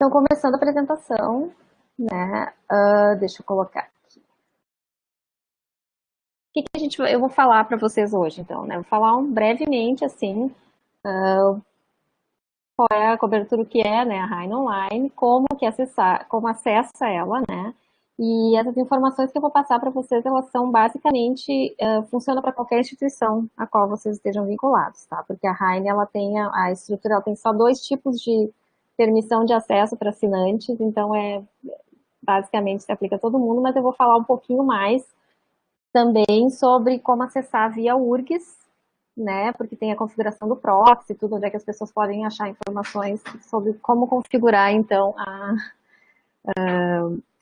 Então, começando a apresentação, né? Deixa eu colocar aqui. O que eu vou falar para vocês hoje, então, né? Vou falar brevemente, assim, qual é a cobertura que é, né, a Rain Online, como acessa ela, né? E essas informações que eu vou passar para vocês, elas são basicamente, funcionam para qualquer instituição a qual vocês estejam vinculados, tá? Porque a Rain, ela tem a estrutura, ela tem só 2 tipos de permissão de acesso para assinantes, então basicamente se aplica a todo mundo, mas eu vou falar um pouquinho mais também sobre como acessar via URGS, né, porque tem a configuração do proxy, tudo onde é que as pessoas podem achar informações sobre como configurar, então,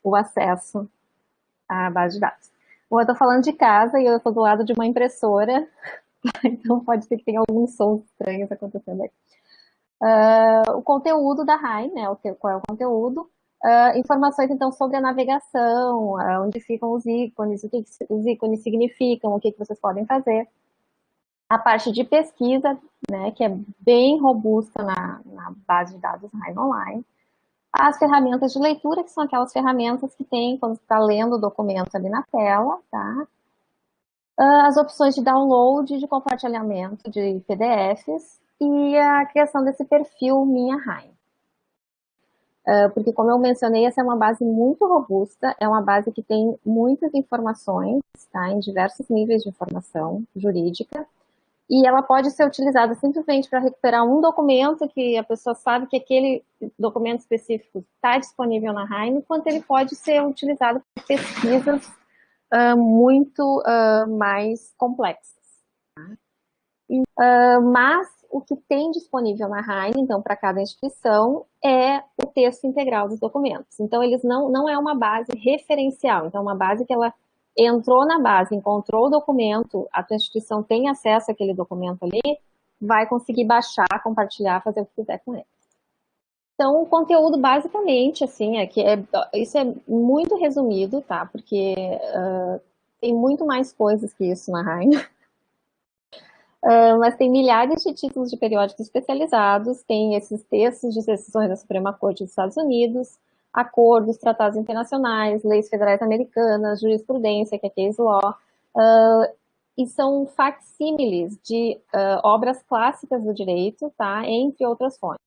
o acesso à base de dados. Bom, eu estou falando de casa e eu estou do lado de uma impressora, então pode ser que tenha alguns sons estranhos acontecendo aqui. O conteúdo da RAI, né, qual é o conteúdo, informações, então, sobre a navegação, onde ficam os ícones, o que os ícones significam, o que vocês podem fazer. A parte de pesquisa, né, que é bem robusta na base de dados RAI Online. As ferramentas de leitura, que são aquelas ferramentas que tem quando você está lendo o documento ali na tela, tá? As opções de download e de compartilhamento de PDFs e a criação desse perfil Minha RAI. Porque, como eu mencionei, essa é uma base muito robusta, é uma base que tem muitas informações, tá, em diversos níveis de informação jurídica, e ela pode ser utilizada simplesmente para recuperar um documento que a pessoa sabe que aquele documento específico está disponível na RAI, enquanto ele pode ser utilizado para pesquisas muito mais complexas. Mas o que tem disponível na RAI, então, para cada instituição, é o texto integral dos documentos. Então, eles não é uma base referencial, então, uma base que ela entrou na base, encontrou o documento, a tua instituição tem acesso àquele documento ali, vai conseguir baixar, compartilhar, fazer o que quiser com ele. Então, o conteúdo, basicamente, assim, isso é muito resumido, tá? Porque tem muito mais coisas que isso na RAI. Mas tem milhares de títulos de periódicos especializados, tem esses textos de decisões da Suprema Corte dos Estados Unidos, acordos, tratados internacionais, leis federais americanas, jurisprudência, que é case law, e são facsímiles de obras clássicas do direito, tá? Entre outras fontes.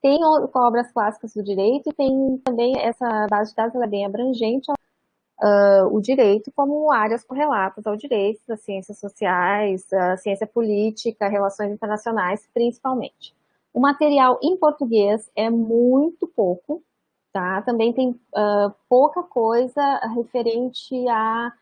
Tem obras clássicas do direito e tem também essa base de dados, ela é bem abrangente, o direito como áreas correlatas ao direito, das ciências sociais, a ciência política, relações internacionais, principalmente. O material em português é muito pouco, tá? Também tem pouca coisa referente a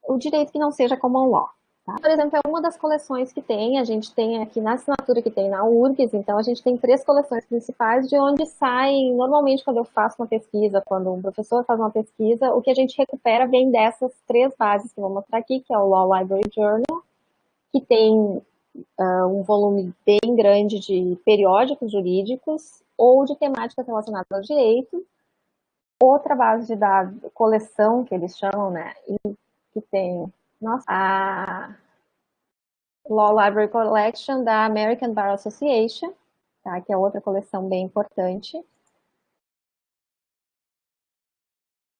o direito que não seja common law. Tá? Por exemplo, é uma das coleções que tem, a gente tem aqui na assinatura que tem na URGS, então a gente tem 3 coleções principais de onde saem, normalmente quando eu faço uma pesquisa, quando um professor faz uma pesquisa, o que a gente recupera vem dessas 3 bases que eu vou mostrar aqui, que é o Law Library Journal, que tem um volume bem grande de periódicos jurídicos ou de temáticas relacionadas ao direito. Outra base de dados, coleção que eles chamam, né, que tem, a Law Library Collection da American Bar Association, tá, que é outra coleção bem importante.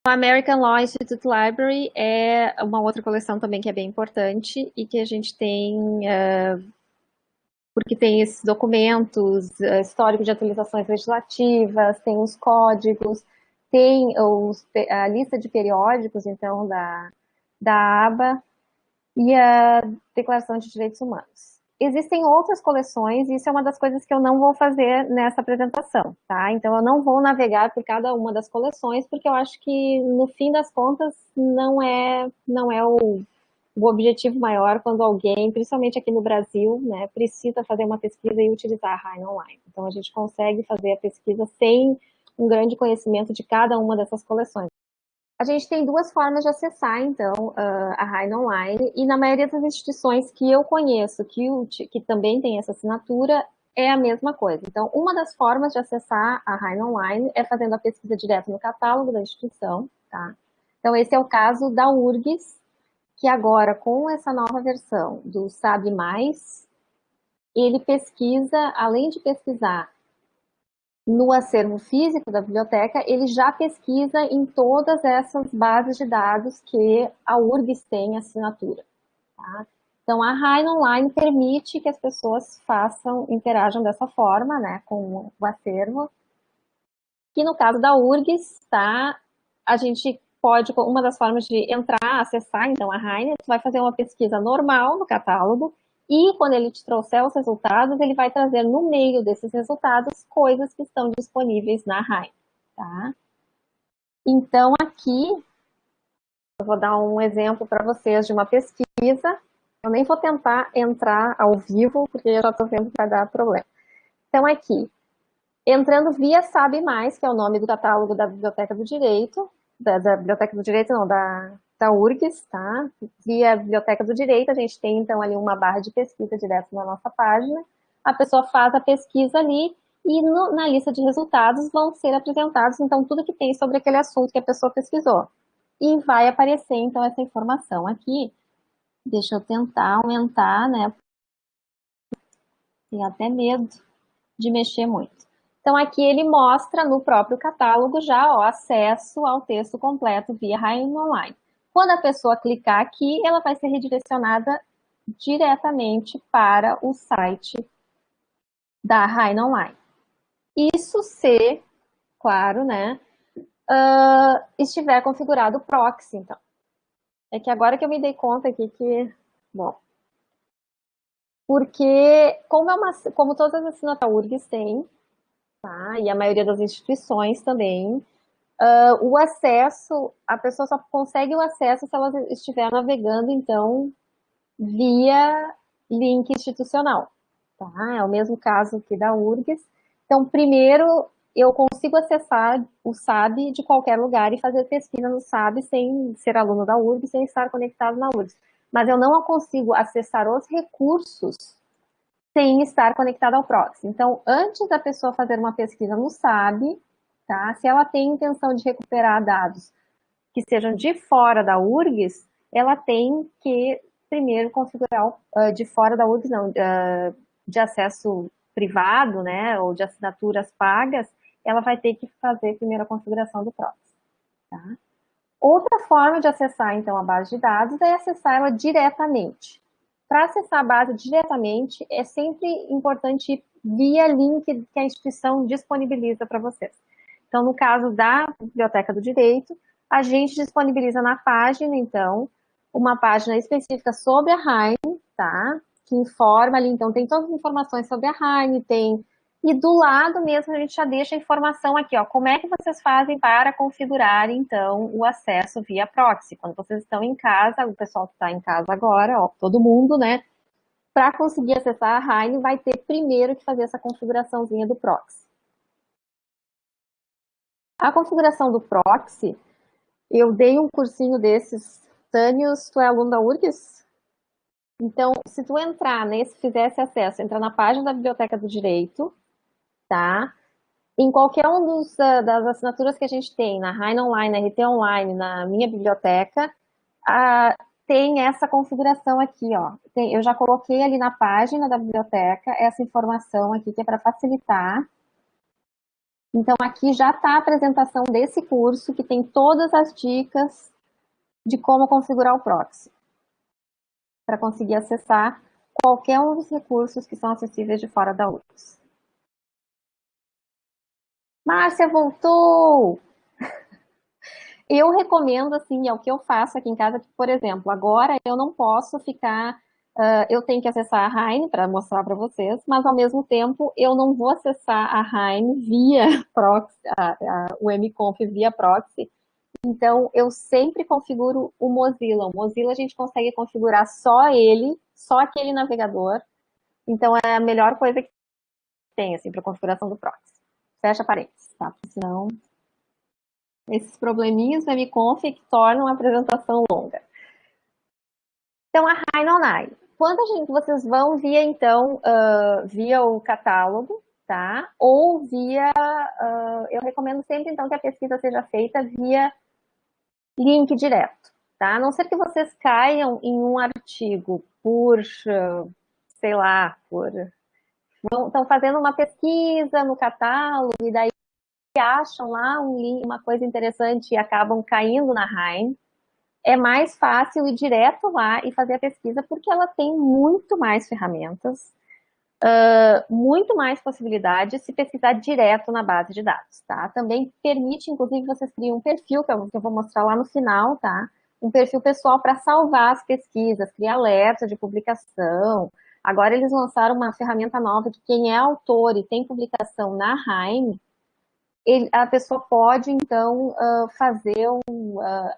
O American Law Institute Library é uma outra coleção também que é bem importante e que a gente tem, porque tem esses documentos históricos de atualizações legislativas, tem os códigos, tem a lista de periódicos, então, da aba, e a Declaração de Direitos Humanos. Existem outras coleções, e isso é uma das coisas que eu não vou fazer nessa apresentação, tá? Então, eu não vou navegar por cada uma das coleções, porque eu acho que, no fim das contas, não é o objetivo maior quando alguém, principalmente aqui no Brasil, né, precisa fazer uma pesquisa e utilizar a RAI Online. Então, a gente consegue fazer a pesquisa sem um grande conhecimento de cada uma dessas coleções. A gente tem 2 formas de acessar, então, a RAI Online, e na maioria das instituições que eu conheço, que também tem essa assinatura, é a mesma coisa. Então, uma das formas de acessar a RAI Online é fazendo a pesquisa direto no catálogo da instituição, tá? Então, esse é o caso da URGS, que agora, com essa nova versão do Sabe Mais, ele pesquisa, além de pesquisar no acervo físico da biblioteca, ele já pesquisa em todas essas bases de dados que a URGS tem assinatura. Tá? Então, a Rain Online permite que as pessoas interajam dessa forma, né, com o acervo. Que no caso da URGS, tá, a gente pode, uma das formas de entrar, acessar, então, a Rain, tu vai fazer uma pesquisa normal no catálogo, e quando ele te trouxer os resultados, ele vai trazer no meio desses resultados coisas que estão disponíveis na Rain, tá? Então, aqui, eu vou dar um exemplo para vocês de uma pesquisa. Eu nem vou tentar entrar ao vivo, porque eu já estou vendo que vai dar problema. Então, aqui, entrando via Sabe Mais, que é o nome do catálogo da Biblioteca do Direito, da Biblioteca do Direito, não, da URGS, tá? Via Biblioteca do Direito, a gente tem, então, ali uma barra de pesquisa direto na nossa página. A pessoa faz a pesquisa ali e na lista de resultados vão ser apresentados, então, tudo que tem sobre aquele assunto que a pessoa pesquisou. E vai aparecer, então, essa informação aqui. Deixa eu tentar aumentar, né? Tenho até medo de mexer muito. Então, aqui ele mostra no próprio catálogo já o acesso ao texto completo via Rain Online. Quando a pessoa clicar aqui, ela vai ser redirecionada diretamente para o site da Rain Online. Isso se, claro, né, estiver configurado o proxy, então. É que agora que eu me dei conta aqui que, bom, porque como todas as assinaturas URGS têm, tá, e a maioria das instituições também, o acesso, a pessoa só consegue o acesso se ela estiver navegando, então, via link institucional. Tá? É o mesmo caso aqui da URGS. Então, primeiro, eu consigo acessar o SAB de qualquer lugar e fazer pesquisa no SAB sem ser aluno da URGS, sem estar conectado na URGS. Mas eu não consigo acessar os recursos sem estar conectado ao proxy. Então, antes da pessoa fazer uma pesquisa no SAB, tá? Se ela tem intenção de recuperar dados que sejam de fora da URGS, ela tem que primeiro configurar de fora da URGS, não, de acesso privado, né, ou de assinaturas pagas, ela vai ter que fazer primeiro a configuração do proxy. Tá? Outra forma de acessar, então, a base de dados é acessar ela diretamente. Para acessar a base diretamente, é sempre importante ir via link que a instituição disponibiliza para vocês. Então, no caso da Biblioteca do Direito, a gente disponibiliza na página, então, uma página específica sobre a Rain, tá? Que informa ali, então, tem todas as informações sobre a Rain, tem... E do lado mesmo a gente já deixa a informação aqui, ó, como é que vocês fazem para configurar, então, o acesso via proxy. Quando vocês estão em casa, o pessoal que está em casa agora, ó, todo mundo, né? Para conseguir acessar a Rain, vai ter primeiro que fazer essa configuraçãozinha do proxy. A configuração do proxy, eu dei um cursinho desses. Tânios, tu é aluno da URGS? Então, se tu entrar nesse, fizesse acesso, entrar na página da Biblioteca do Direito, tá? Em qualquer um das assinaturas que a gente tem, na Rain Online, na RT Online, na minha biblioteca, tem essa configuração aqui, ó. Eu já coloquei ali na página da biblioteca essa informação aqui, que é para facilitar. Então, aqui já está a apresentação desse curso, que tem todas as dicas de como configurar o proxy, para conseguir acessar qualquer um dos recursos que são acessíveis de fora da URGS. Márcia voltou! Eu recomendo, assim, é o que eu faço aqui em casa, que, por exemplo, agora eu não posso ficar, eu tenho que acessar a Rain para mostrar para vocês, mas ao mesmo tempo eu não vou acessar a Rain via proxy, o mconf via proxy. Então, eu sempre configuro o Mozilla. O Mozilla a gente consegue configurar só ele, só aquele navegador. Então, é a melhor coisa que tem, assim, para configuração do proxy. Fecha parênteses, tá? Porque senão, esses probleminhas do mconf que tornam a apresentação longa. Então, a Rain Online. Quando vocês vão via, então, via o catálogo, tá? Ou via, eu recomendo sempre, então, que a pesquisa seja feita via link direto, tá? A não ser que vocês caiam em um artigo por, sei lá, por Estão fazendo uma pesquisa no catálogo e daí acham lá uma coisa interessante e acabam caindo na Heine. É mais fácil ir direto lá e fazer a pesquisa porque ela tem muito mais ferramentas, muito mais possibilidades se pesquisar direto na base de dados, tá? Também permite, inclusive, vocês criam um perfil, que eu vou mostrar lá no final, tá? Um perfil pessoal para salvar as pesquisas, criar alerta de publicação. Agora eles lançaram uma ferramenta nova que quem é autor e tem publicação na Heine, a pessoa pode, então,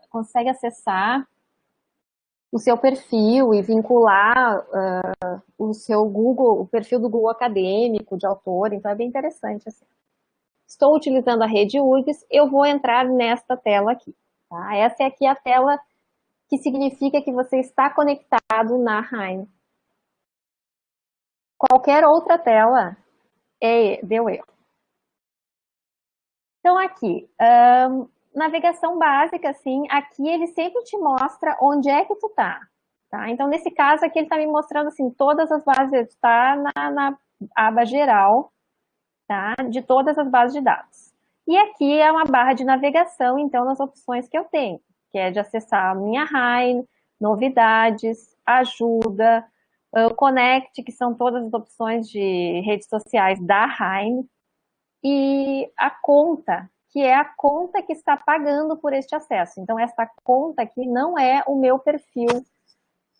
consegue acessar o seu perfil e vincular o seu Google, o perfil do Google acadêmico, de autor, então é bem interessante. Assim. Estou utilizando a rede URGS, eu vou entrar nesta tela aqui. Tá? Essa é aqui a tela que significa que você está conectado na Heine. Qualquer outra tela deu erro. Então aqui, navegação básica, assim, aqui ele sempre te mostra onde é que tu tá. Tá? Então, nesse caso aqui, ele está me mostrando assim, todas as bases, está na aba geral, tá? De todas as bases de dados. E aqui é uma barra de navegação, então, nas opções que eu tenho, que é de acessar a minha Heine, novidades, ajuda, o Connect, que são todas as opções de redes sociais da Heine, e a conta, que é a conta que está pagando por este acesso. Então, essa conta aqui não é o meu perfil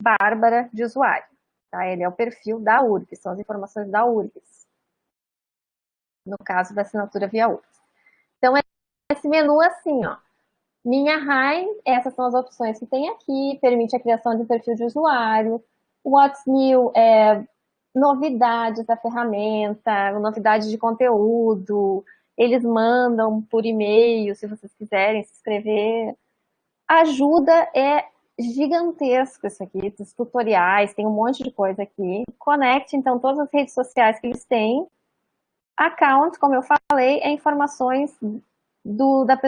Bárbara de usuário. Tá? Ele é o perfil da URGS, são as informações da URGS. No caso da assinatura via URGS. Então, esse menu assim, ó. Minha Heine, essas são as opções que tem aqui, permite a criação de um perfil de usuário. What's New é novidades da ferramenta, novidades de conteúdo. Eles mandam por e-mail, se vocês quiserem se inscrever. Ajuda é gigantesco isso aqui, os tutoriais, tem um monte de coisa aqui. Connect, então, todas as redes sociais que eles têm. Account, como eu falei, é informações da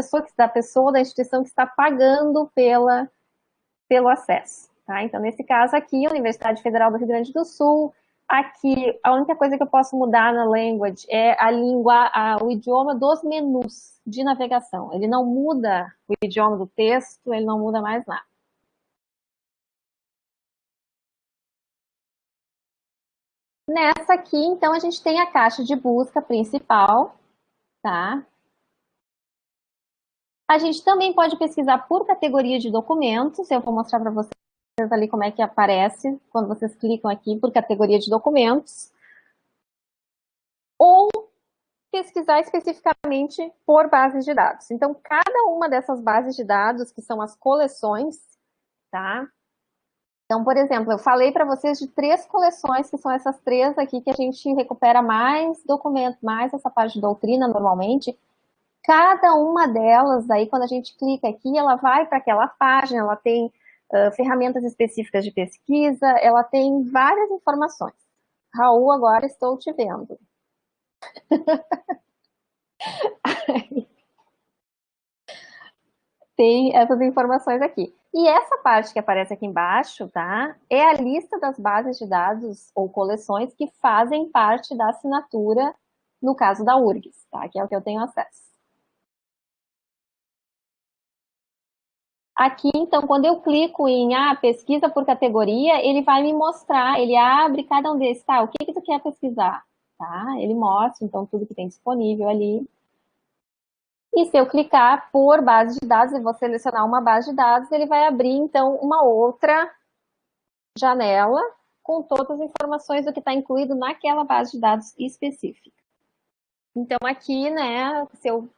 instituição que está pagando pelo acesso. Tá? Então, nesse caso aqui, Universidade Federal do Rio Grande do Sul, aqui, a única coisa que eu posso mudar na language é a língua, o idioma dos menus de navegação. Ele não muda o idioma do texto, ele não muda mais nada. Nessa aqui, então, a gente tem a caixa de busca principal, tá? A gente também pode pesquisar por categoria de documentos. Eu vou mostrar para vocês ali como é que aparece quando vocês clicam aqui por categoria de documentos. Ou pesquisar especificamente por bases de dados. Então, cada uma dessas bases de dados, que são as coleções, tá? Então, por exemplo, eu falei para vocês de 3 coleções, que são essas 3 aqui que a gente recupera mais documentos, mais essa parte de doutrina normalmente. Cada uma delas, aí quando a gente clica aqui, ela vai para aquela página, ela tem ferramentas específicas de pesquisa, ela tem várias informações. Raul, agora estou te vendo. Tem essas informações aqui. E essa parte que aparece aqui embaixo, tá? É a lista das bases de dados ou coleções que fazem parte da assinatura, no caso da URGS, tá? Que é o que eu tenho acesso. Aqui, então, quando eu clico em pesquisa por categoria, ele vai me mostrar, ele abre cada um desses, tá? O que que tu quer pesquisar, tá? Ele mostra, então, tudo que tem disponível ali. E se eu clicar por base de dados e vou selecionar uma base de dados, ele vai abrir, então, uma outra janela com todas as informações do que está incluído naquela base de dados específica. Então, aqui, né, se eu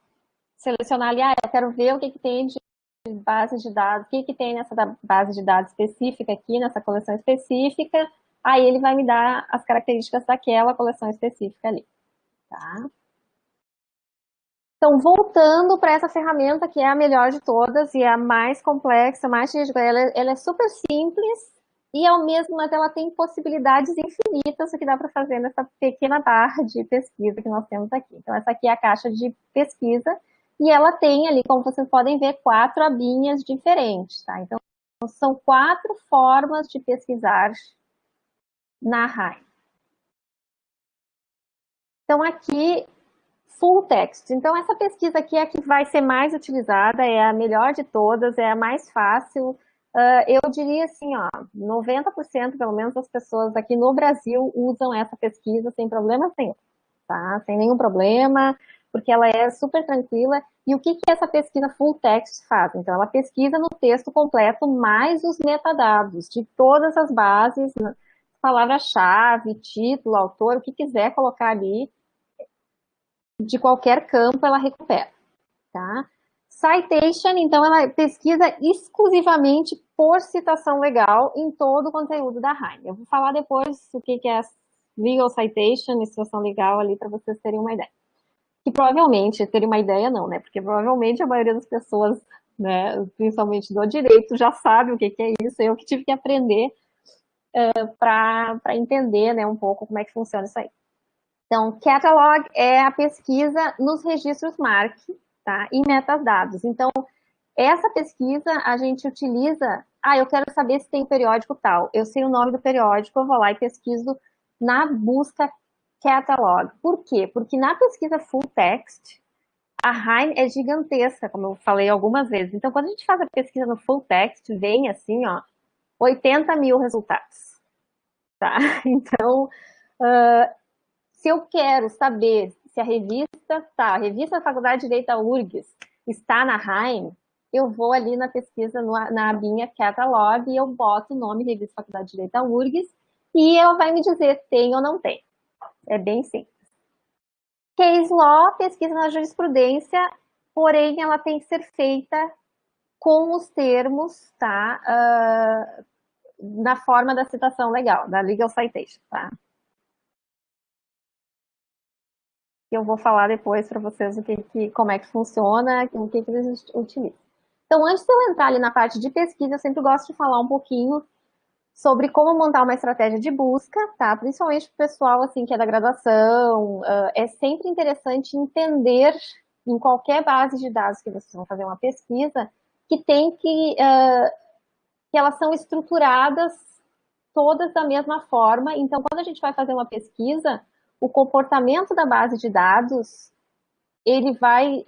selecionar ali, eu quero ver o que tem de base de dados, o que tem nessa base de dados específica aqui, nessa coleção específica, aí ele vai me dar as características daquela coleção específica ali, tá? Então, voltando para essa ferramenta que é a melhor de todas e é a mais complexa, mais cheia de ela é super simples e ao mesmo tempo ela tem possibilidades infinitas o que dá para fazer nessa pequena barra de pesquisa que nós temos aqui. Então, essa aqui é a caixa de pesquisa e ela tem ali, como vocês podem ver, 4 abinhas diferentes, tá? Então, são 4 formas de pesquisar na RAI. Então, aqui, full text. Então, essa pesquisa aqui é a que vai ser mais utilizada, é a melhor de todas, é a mais fácil. Eu diria assim, ó, 90% pelo menos das pessoas aqui no Brasil usam essa pesquisa sem problema nenhum, tá? Sem nenhum problema, porque ela é super tranquila. E o que que essa pesquisa full text faz? Então, ela pesquisa no texto completo mais os metadados de todas as bases, né? Palavra-chave, título, autor, o que quiser colocar ali, de qualquer campo ela recupera, tá? Citation, então, ela pesquisa exclusivamente por citação legal em todo o conteúdo da Heine. Eu vou falar depois o que é legal citation e citação legal ali para vocês terem uma ideia. Que provavelmente, terem uma ideia não, né? Porque provavelmente a maioria das pessoas, né, principalmente do direito, já sabe o que é isso. Eu que tive que aprender para entender, né, um pouco como é que funciona isso aí. Então, catalog é a pesquisa nos registros MARC, tá? E metadados. Então, essa pesquisa a gente utiliza, eu quero saber se tem periódico tal. Eu sei o nome do periódico, eu vou lá e pesquiso na busca catalog. Por quê? Porque na pesquisa full text, a Heine é gigantesca, como eu falei algumas vezes. Então, quando a gente faz a pesquisa no full text, vem assim, ó, 80 mil resultados, tá? Então, se eu quero saber se a revista da Faculdade de Direito da URGS está na Heine, eu vou ali na pesquisa, na abinha Catalog, e eu boto o nome Revista da Faculdade de Direito da URGS, e ela vai me dizer tem ou não tem. É bem simples. Case Law, pesquisa na jurisprudência, porém ela tem que ser feita com os termos, tá? Na forma da citação legal, da legal citation, tá? Eu vou falar depois para vocês como é que funciona, o que eles utilizam. Então, antes de eu entrar ali na parte de pesquisa, eu sempre gosto de falar um pouquinho sobre como montar uma estratégia de busca, tá? Principalmente para o pessoal assim, que é da graduação. É sempre interessante entender em qualquer base de dados que vocês vão fazer uma pesquisa, que tem que elas são estruturadas todas da mesma forma. Então, quando a gente vai fazer uma pesquisa, o comportamento da base de dados, ele vai...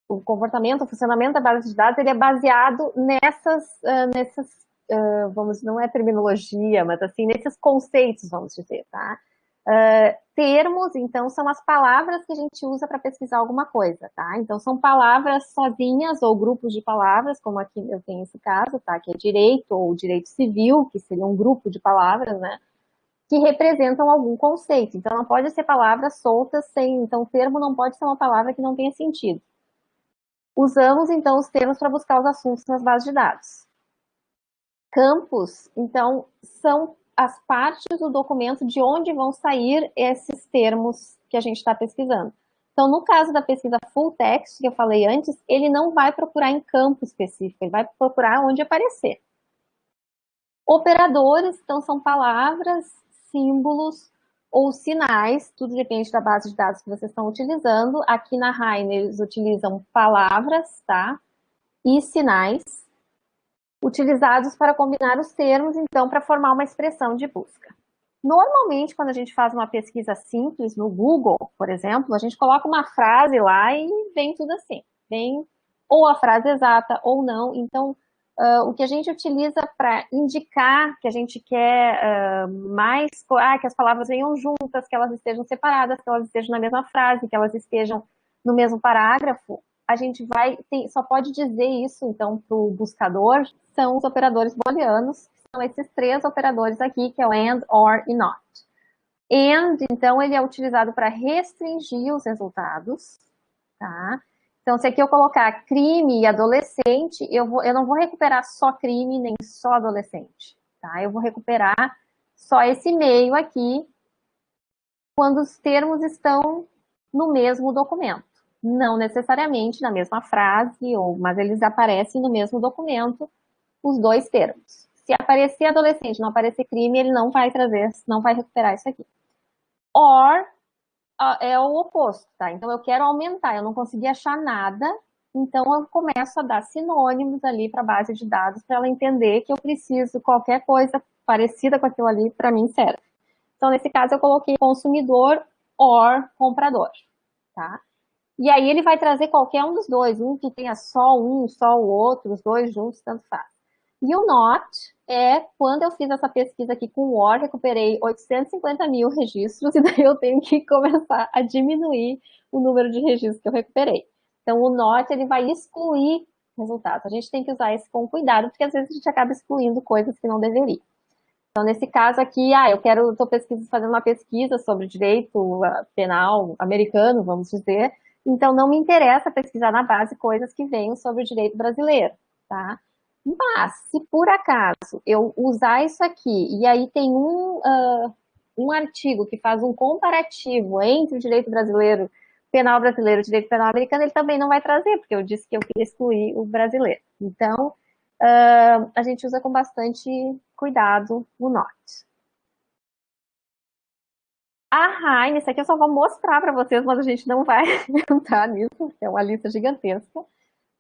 o comportamento, o funcionamento da base de dados, ele é baseado vamos, não é terminologia, mas assim, nesses conceitos, vamos dizer, tá? Termos, então, são as palavras que a gente usa para pesquisar alguma coisa, tá? Então, são palavras sozinhas ou grupos de palavras, como aqui eu tenho esse caso, tá? Que é direito ou direito civil, que seria um grupo de palavras, né? Que representam algum conceito. Então, não pode ser palavras soltas então, termo não pode ser uma palavra que não tenha sentido. Usamos, então, os termos para buscar os assuntos nas bases de dados. Campos, então, são as partes do documento de onde vão sair esses termos que a gente está pesquisando. Então, no caso da pesquisa full text, que eu falei antes, ele não vai procurar em campo específico, ele vai procurar onde aparecer. Operadores, então, são palavras, símbolos ou sinais, tudo depende da base de dados que vocês estão utilizando. Aqui na Heine, eles utilizam palavras, tá? E sinais, utilizados para combinar os termos, então, para formar uma expressão de busca. Normalmente, quando a gente faz uma pesquisa simples no Google, por exemplo, a gente coloca uma frase lá e vem tudo assim. Vem ou a frase exata ou não. Então, o que a gente utiliza para indicar que a gente quer que as palavras venham juntas, que elas estejam separadas, que elas estejam na mesma frase, que elas estejam no mesmo parágrafo, a gente só pode dizer isso, então, para o buscador, são os operadores booleanos, que são esses três operadores aqui, que é o AND, OR e NOT. AND, então, ele é utilizado para restringir os resultados, tá? Então, se aqui eu colocar crime e adolescente, eu não vou recuperar só crime nem só adolescente, tá? Eu vou recuperar só esse meio aqui quando os termos estão no mesmo documento. Não necessariamente na mesma frase, mas eles aparecem no mesmo documento, os dois termos. Se aparecer adolescente, não aparecer crime, ele não vai recuperar isso aqui. OR é o oposto, tá? Então eu quero aumentar, eu não consegui achar nada, então eu começo a dar sinônimos ali para a base de dados para ela entender que eu preciso qualquer coisa parecida com aquilo ali para mim serve. Então, nesse caso, eu coloquei consumidor or comprador, tá? E aí ele vai trazer qualquer um dos dois, um que tenha só um, só o outro, os dois juntos, tanto faz. E o not é quando eu fiz essa pesquisa aqui com o OR, recuperei 850 mil registros, e daí eu tenho que começar a diminuir o número de registros que eu recuperei. Então o not ele vai excluir resultados. A gente tem que usar isso com cuidado, porque às vezes a gente acaba excluindo coisas que não deveria. Então, nesse caso aqui, estou fazendo uma pesquisa sobre direito penal americano, vamos dizer, então não me interessa pesquisar na base coisas que venham sobre o direito brasileiro, tá? Mas, se por acaso eu usar isso aqui, e aí tem um artigo que faz um comparativo entre o direito brasileiro, penal brasileiro e o direito penal americano, ele também não vai trazer, porque eu disse que eu queria excluir o brasileiro. Então, a gente usa com bastante cuidado o not. A Heine, isso aqui eu só vou mostrar para vocês, mas a gente não vai entrar nisso, porque é uma lista gigantesca,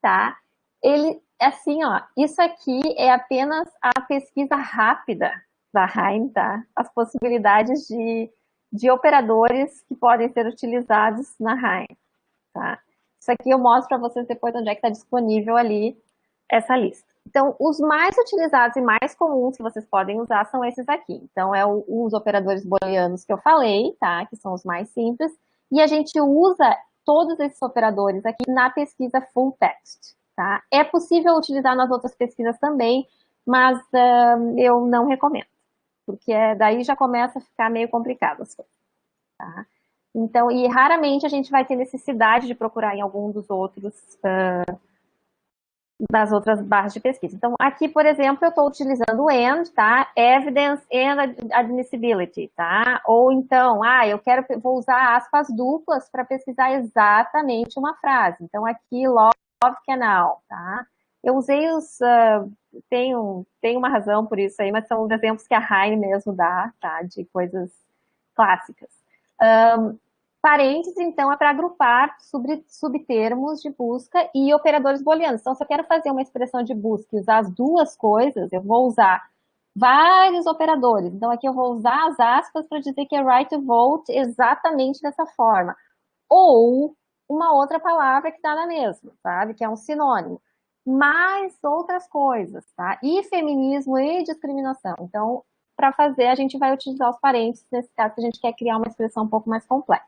tá? Ele, assim, ó, isso aqui é apenas a pesquisa rápida da Heine, tá? As possibilidades de operadores que podem ser utilizados na Heine, tá? Isso aqui eu mostro para vocês depois onde é que está disponível ali essa lista. Então, os mais utilizados e mais comuns que vocês podem usar são esses aqui. Então, os operadores booleanos que eu falei, tá? Que são os mais simples. E a gente usa todos esses operadores aqui na pesquisa full text, tá? É possível utilizar nas outras pesquisas também, mas eu não recomendo, porque daí já começa a ficar meio complicado as coisas, tá? Então, e raramente a gente vai ter necessidade de procurar em algum dos outros das outras barras de pesquisa. Então, aqui, por exemplo, eu estou utilizando o AND, tá? Evidence and Admissibility, tá? Ou então, vou usar aspas duplas para pesquisar exatamente uma frase. Então, aqui, love canal, tá? Eu usei tem uma razão por isso aí, mas são os exemplos que a Heine mesmo dá, tá? De coisas clássicas. Parênteses, então, é para agrupar subtermos de busca e operadores booleanos. Então, se eu quero fazer uma expressão de busca e usar as duas coisas, eu vou usar vários operadores. Então, aqui eu vou usar as aspas para dizer que é right to vote exatamente dessa forma. Ou uma outra palavra que está na mesma, sabe? Que é um sinônimo. Mais outras coisas, tá? E feminismo e discriminação. Então, para fazer, a gente vai utilizar os parênteses, nesse caso, se a gente quer criar uma expressão um pouco mais complexa.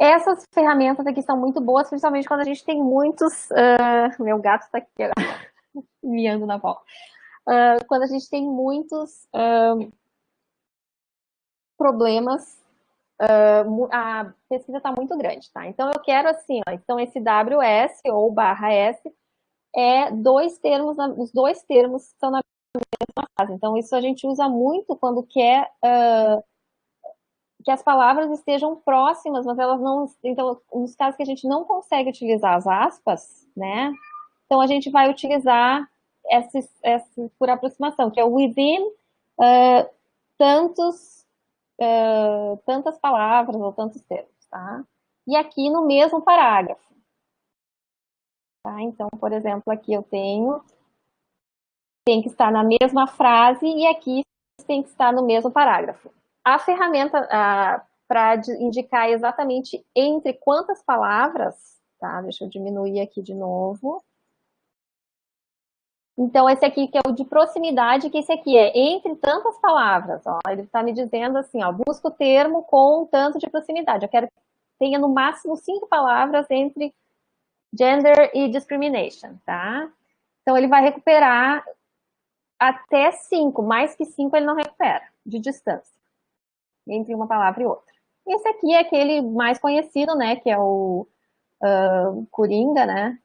Essas ferramentas aqui são muito boas, principalmente quando a gente tem muitos... meu gato está aqui miando na bola. Quando a gente tem muitos problemas, a pesquisa está muito grande, tá? Então, eu quero assim, ó, então esse WS ou /S é os dois termos estão na mesma frase. Então, isso a gente usa muito quando quer que as palavras estejam próximas, mas elas não... Então, nos casos que a gente não consegue utilizar as aspas, né? Então, a gente vai utilizar esse por aproximação, que é o within tantas palavras ou tantos termos, tá? E aqui no mesmo parágrafo. Tá? Então, por exemplo, aqui eu tem que estar na mesma frase e aqui tem que estar no mesmo parágrafo. A ferramenta para indicar exatamente entre quantas palavras, tá? Deixa eu diminuir aqui de novo. Então, esse aqui que é o de proximidade, que esse aqui é entre tantas palavras. Ó, ele está me dizendo assim, ó, busca o termo com tanto de proximidade. Eu quero que tenha no máximo 5 palavras entre gender e discrimination, tá? Então, ele vai recuperar até 5, mais que 5 ele não recupera, de distância, entre uma palavra e outra. Esse aqui é aquele mais conhecido, né, que é o Coringa, né,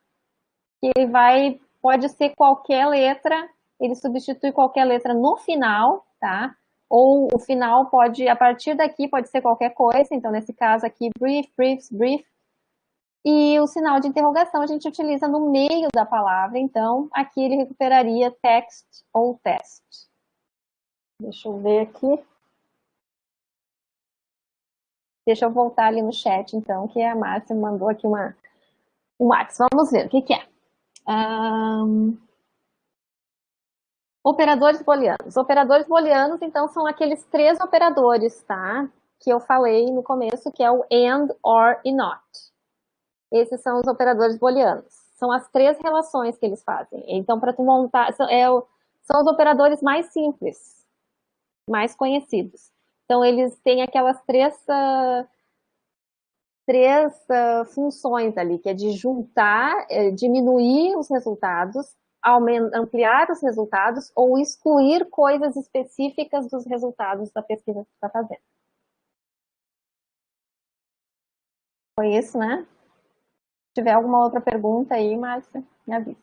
que ele pode ser qualquer letra, ele substitui qualquer letra no final, tá? Ou o final pode, a partir daqui, pode ser qualquer coisa, então nesse caso aqui, brief, briefs, brief, e o sinal de interrogação a gente utiliza no meio da palavra, então aqui ele recuperaria text ou test. Deixa eu ver aqui. Deixa eu voltar ali no chat, então, que a Márcia mandou aqui um WhatsApp. Vamos ver o que é. Operadores booleanos. Operadores booleanos, então, são aqueles 3 operadores, tá? Que eu falei no começo, que é o AND, OR e NOT. Esses são os operadores booleanos. São as 3 relações que eles fazem. Então, para tu montar, são os operadores mais simples, mais conhecidos. Então, eles têm aquelas três funções ali, que é de juntar, diminuir os resultados, ampliar os resultados ou excluir coisas específicas dos resultados da pesquisa que você está fazendo. Foi isso, né? Se tiver alguma outra pergunta aí, Márcia, me avisa.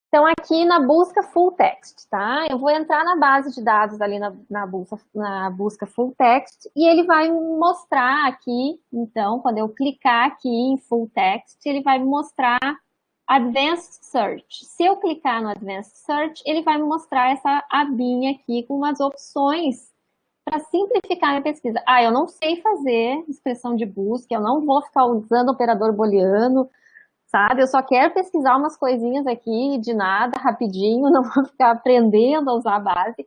Então, aqui na busca full text, tá? Eu vou entrar na base de dados ali na busca full text e ele vai me mostrar aqui, então, quando eu clicar aqui em full text, ele vai me mostrar Advanced Search. Se eu clicar no Advanced Search, ele vai me mostrar essa abinha aqui com umas opções para simplificar a minha pesquisa. Ah, eu não sei fazer expressão de busca, eu não vou ficar usando operador booleano, sabe? Eu só quero pesquisar umas coisinhas aqui de nada, rapidinho, não vou ficar aprendendo a usar a base.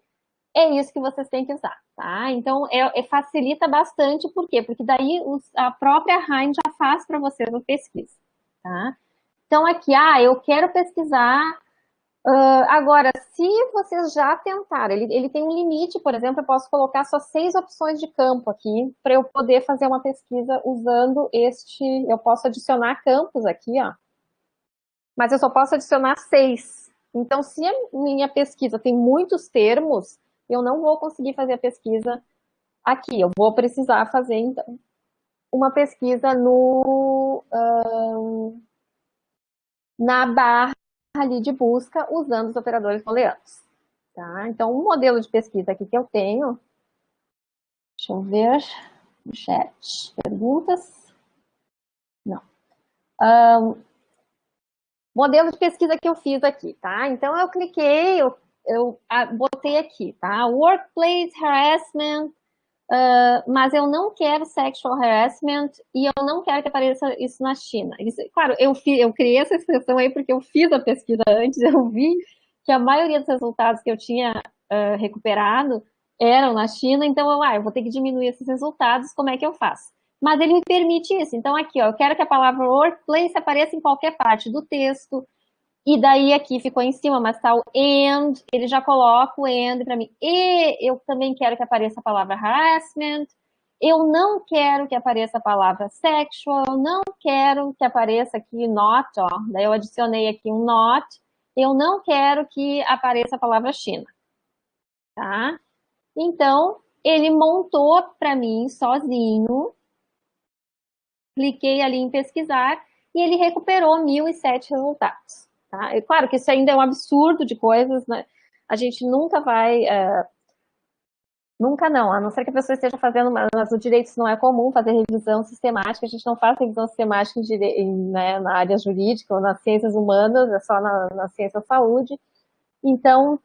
É isso que vocês têm que usar, tá? Então, facilita bastante, por quê? Porque daí a própria Rain já faz para vocês a pesquisa, tá? Então, aqui, eu quero pesquisar. Agora, se vocês já tentaram, ele tem um limite, por exemplo, eu posso colocar só 6 opções de campo aqui, para eu poder fazer uma pesquisa usando eu posso adicionar campos aqui, ó, mas eu só posso adicionar 6. Então, se a minha pesquisa tem muitos termos, eu não vou conseguir fazer a pesquisa aqui, eu vou precisar fazer, então, uma pesquisa na barra ali de busca usando os operadores booleanos. Tá? Então, um modelo de pesquisa aqui que eu tenho, deixa eu ver no chat, perguntas? Não. Modelo de pesquisa que eu fiz aqui, tá? Então, eu cliquei, eu botei aqui, tá? Workplace Harassment, mas eu não quero sexual harassment e eu não quero que apareça isso na China. Claro, eu criei essa expressão aí porque eu fiz a pesquisa antes, eu vi que a maioria dos resultados que eu tinha recuperado eram na China, então eu vou ter que diminuir esses resultados, como é que eu faço? Mas ele me permite isso. Então aqui, ó, eu quero que a palavra workplace apareça em qualquer parte do texto, e daí aqui ficou em cima, mas tá o and, ele já coloca o and para mim. E eu também quero que apareça a palavra harassment. Eu não quero que apareça a palavra sexual. Não quero que apareça aqui not, ó. Daí eu adicionei aqui um not. Eu não quero que apareça a palavra China. Tá? Então, ele montou para mim sozinho. Cliquei ali em pesquisar e ele recuperou 1.007 resultados. Tá? E claro que isso ainda é um absurdo de coisas, né? A gente nunca vai... nunca não, a não ser que a pessoa esteja fazendo, mas no direito isso não é comum, fazer revisão sistemática, a gente não faz revisão sistemática né, na área jurídica ou nas ciências humanas, é só na ciência da saúde. Então,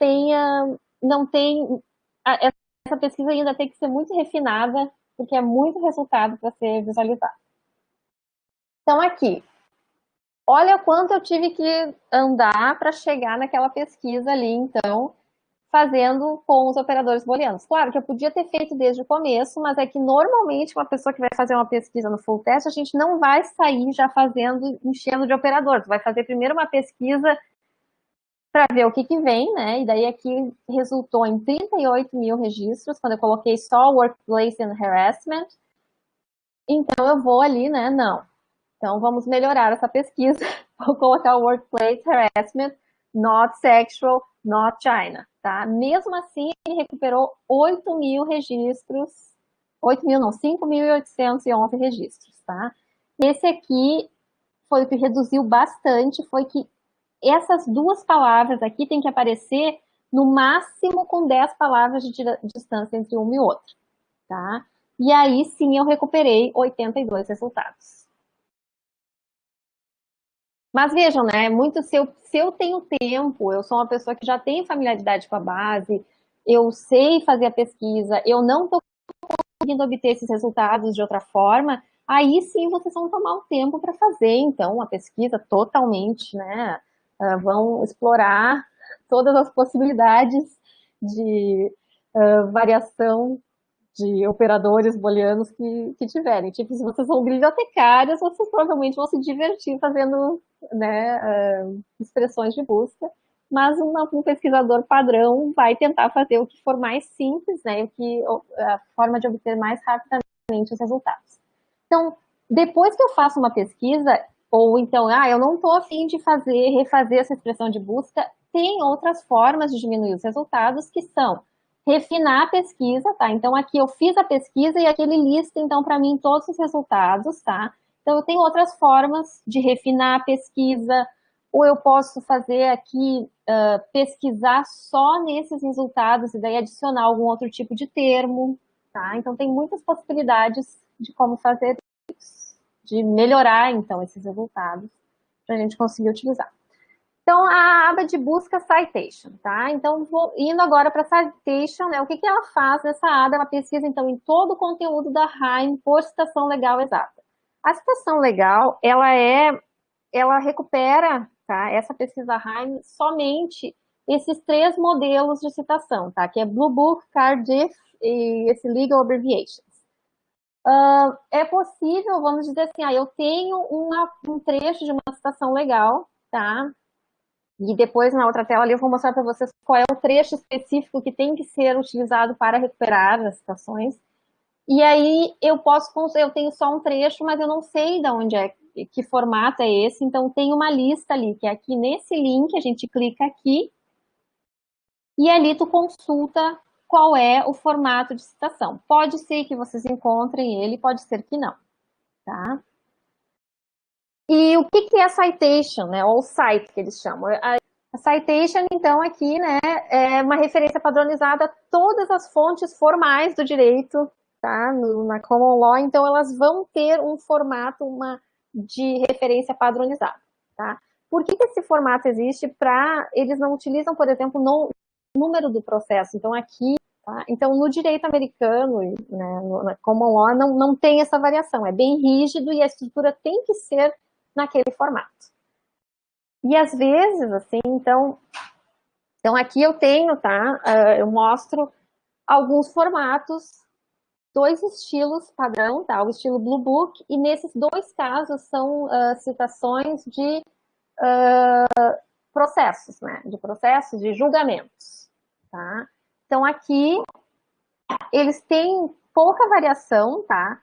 não tem... essa pesquisa ainda tem que ser muito refinada, porque é muito resultado para ser visualizado. Então, aqui, olha quanto eu tive que andar para chegar naquela pesquisa ali, então, fazendo com os operadores booleanos. Claro que eu podia ter feito desde o começo, mas é que normalmente uma pessoa que vai fazer uma pesquisa no full test, a gente não vai sair já enchendo de operadores. Vai fazer primeiro uma pesquisa para ver o que vem, né? E daí aqui resultou em 38 mil registros, quando eu coloquei só Workplace and Harassment. Então eu vou ali, né? Não. Então, vamos melhorar essa pesquisa. Vou colocar o Workplace Harassment, not sexual, not China, tá? Mesmo assim, ele recuperou 8 mil registros, 8 mil não, 5.811 registros, tá? Esse aqui foi o que reduziu bastante, foi que essas 2 palavras aqui tem que aparecer no máximo com 10 palavras de distância entre uma e outra, tá? E aí sim eu recuperei 82 resultados. Mas vejam, né, se eu tenho tempo, eu sou uma pessoa que já tem familiaridade com a base, eu sei fazer a pesquisa, eu não estou conseguindo obter esses resultados de outra forma, aí sim vocês vão tomar um tempo para fazer, então, a pesquisa totalmente, né, vão explorar todas as possibilidades de variação de operadores booleanos que tiverem. Tipo, se vocês são bibliotecários, vocês provavelmente vão se divertir fazendo, né, expressões de busca, mas um pesquisador padrão vai tentar fazer o que for mais simples, né, a forma de obter mais rapidamente os resultados. Então, depois que eu faço uma pesquisa, ou então, eu não estou a fim de refazer essa expressão de busca, tem outras formas de diminuir os resultados, que são refinar a pesquisa, tá? Então, aqui eu fiz a pesquisa e aqui ele lista, então, para mim, todos os resultados, tá? Então, eu tenho outras formas de refinar a pesquisa, ou eu posso fazer aqui, pesquisar só nesses resultados e daí adicionar algum outro tipo de termo, tá? Então, tem muitas possibilidades de como fazer isso, de melhorar, então, esses resultados para a gente conseguir utilizar. Então, a aba de busca Citation, tá? Então, indo agora para Citation, né? O que ela faz nessa aba? Ela pesquisa, então, em todo o conteúdo da RAIM por citação legal exata. A citação legal, ela recupera, tá? Essa pesquisa RAIM somente esses 3 modelos de citação, tá? Que é Blue Book, Cardiff e esse Legal Abbreviations. É possível, vamos dizer assim, eu tenho um trecho de uma citação legal, tá? E depois, na outra tela ali, eu vou mostrar para vocês qual é o trecho específico que tem que ser utilizado para recuperar as citações. E aí, eu tenho só um trecho, mas eu não sei de onde que formato é esse, então tem uma lista ali, que é aqui nesse link, a gente clica aqui, e ali tu consulta qual é o formato de citação. Pode ser que vocês encontrem ele, pode ser que não, tá? E o que é citation, né, ou site, que eles chamam? A citation, então, aqui, né, é uma referência padronizada a todas as fontes formais do direito, tá, na Common Law, então elas vão ter um formato de referência padronizada, tá? Por que esse formato existe? Eles não utilizam, por exemplo, no número do processo, então aqui, tá? Então no direito americano, né, na Common Law, não tem essa variação, é bem rígido e a estrutura tem que ser naquele formato. E às vezes, assim, então aqui eu tenho, tá? Eu mostro alguns formatos, 2 estilos padrão, tá? O estilo Blue Book, e nesses 2 casos são citações de processos, né? De processos, de julgamentos, tá? Então aqui eles têm pouca variação, tá?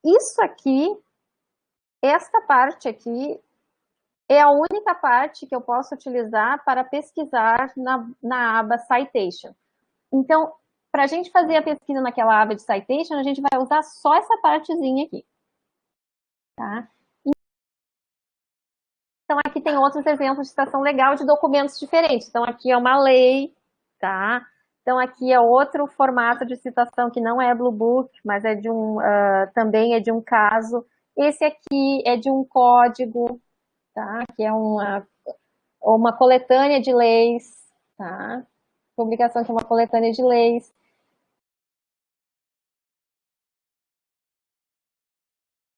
Isso aqui, esta parte aqui, é a única parte que eu posso utilizar para pesquisar na aba Citation. Então, para a gente fazer a pesquisa naquela aba de Citation, a gente vai usar só essa partezinha aqui. Tá? Então, aqui tem outros exemplos de citação legal de documentos diferentes. Então, aqui é uma lei, tá? Então, aqui é outro formato de citação que não é Blue Book, mas é também é de um caso. Esse aqui é de um código, tá? Que é uma coletânea de leis, tá? Publicação que é uma coletânea de leis.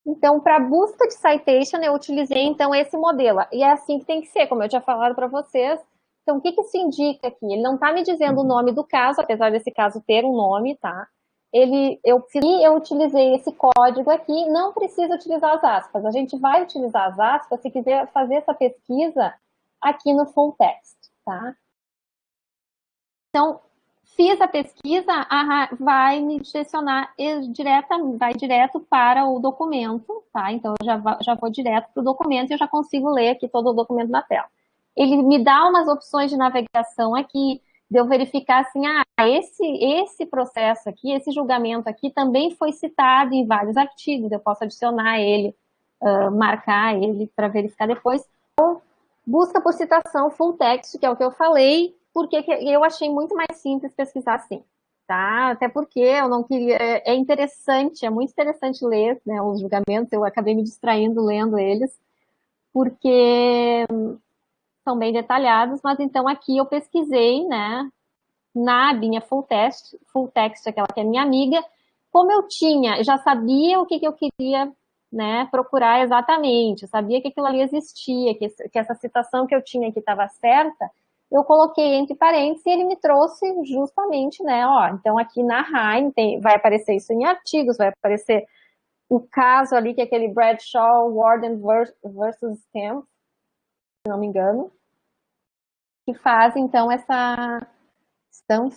Então, para busca de citation, eu utilizei, então, esse modelo. E é assim que tem que ser, como eu tinha falado para vocês. Então, o que isso indica aqui? Ele não está me dizendo o nome do caso, apesar desse caso ter um nome, tá? Eu utilizei esse código aqui, não precisa utilizar as aspas. A gente vai utilizar as aspas se quiser fazer essa pesquisa aqui no full text, tá? Então, fiz a pesquisa, vai me direcionar vai direto para o documento, tá? Então, eu já vou direto para o documento e eu já consigo ler aqui todo o documento na tela. Ele me dá umas opções de navegação aqui, de eu verificar assim, esse processo aqui, esse julgamento aqui também foi citado em vários artigos, eu posso adicionar ele, marcar ele para verificar depois. Ou busca por citação full text, que é o que eu falei, porque eu achei muito mais simples pesquisar assim, tá? Até porque eu não queria... É interessante, é muito interessante ler, né, os julgamentos, eu acabei me distraindo lendo eles, porque são bem detalhados, mas então aqui eu pesquisei, né, na abinha full text, aquela que é minha amiga, como eu já sabia o que eu queria, né, procurar exatamente, eu sabia que aquilo ali existia, que essa citação que eu tinha aqui estava certa, eu coloquei entre parênteses e ele me trouxe justamente, né, ó, então aqui na Haim vai aparecer isso em artigos, vai aparecer o caso ali, que é aquele Bradshaw, Warden versus Stamp, se não me engano, que faz, então, essa Stamp,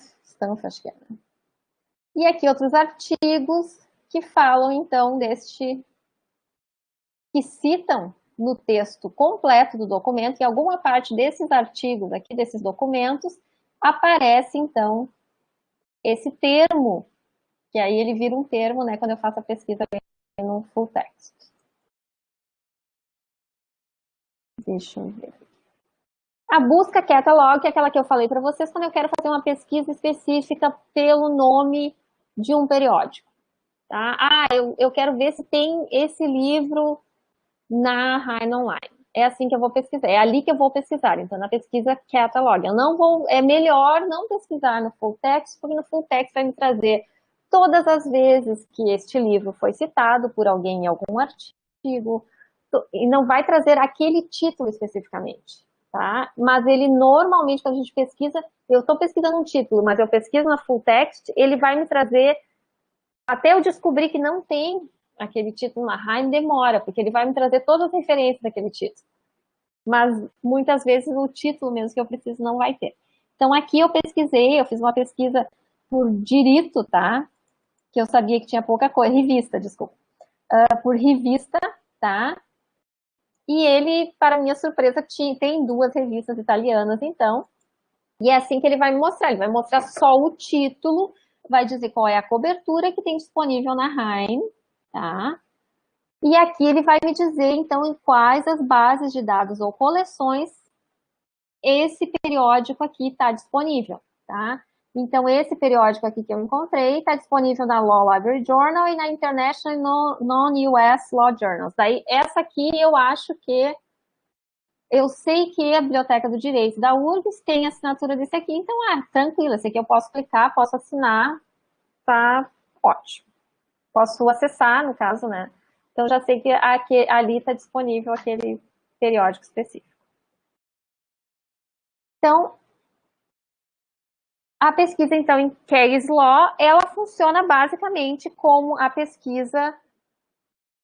acho que é. E aqui outros artigos que falam, então, que citam no texto completo do documento, em alguma parte desses artigos aqui, desses documentos, aparece, então, esse termo, que aí ele vira um termo, né, quando eu faço a pesquisa no full text. Deixa eu ver. A busca catalog, que é aquela que eu falei para vocês, quando eu quero fazer uma pesquisa específica pelo nome de um periódico. Tá? Ah, eu quero ver se tem esse livro na Hain Online. É assim que eu vou pesquisar, é ali que eu vou pesquisar, então na pesquisa catalog. É melhor não pesquisar no full text, porque no full text vai me trazer todas as vezes que este livro foi citado por alguém em algum artigo, e não vai trazer aquele título especificamente, tá? Mas ele normalmente, quando a gente pesquisa, eu estou pesquisando um título, mas eu pesquiso na full text, ele vai me trazer, até eu descobrir que não tem aquele título na Haim, demora, porque ele vai me trazer todas as referências daquele título. Mas muitas vezes o título mesmo que eu preciso não vai ter. Então aqui eu pesquisei, eu fiz uma pesquisa por direito, tá? Que eu sabia que tinha pouca coisa, revista, desculpa. Por revista, tá? E ele, para minha surpresa, tem 2 revistas italianas, então. E é assim que ele vai me mostrar. Ele vai mostrar só o título, vai dizer qual é a cobertura que tem disponível na Haim, tá? E aqui ele vai me dizer, então, em quais as bases de dados ou coleções esse periódico aqui está disponível, tá? Então, esse periódico aqui que eu encontrei está disponível na Law Library Journal e na International Non-US Law Journals. Daí, essa aqui eu acho que eu sei que a Biblioteca do Direito da URGS tem a assinatura desse aqui, então, tranquilo, esse aqui eu posso clicar, posso assinar, tá ótimo. Posso acessar, no caso, né? Então, já sei que ali está disponível aquele periódico específico. Então, a pesquisa, então, em Case Law, ela funciona basicamente como a pesquisa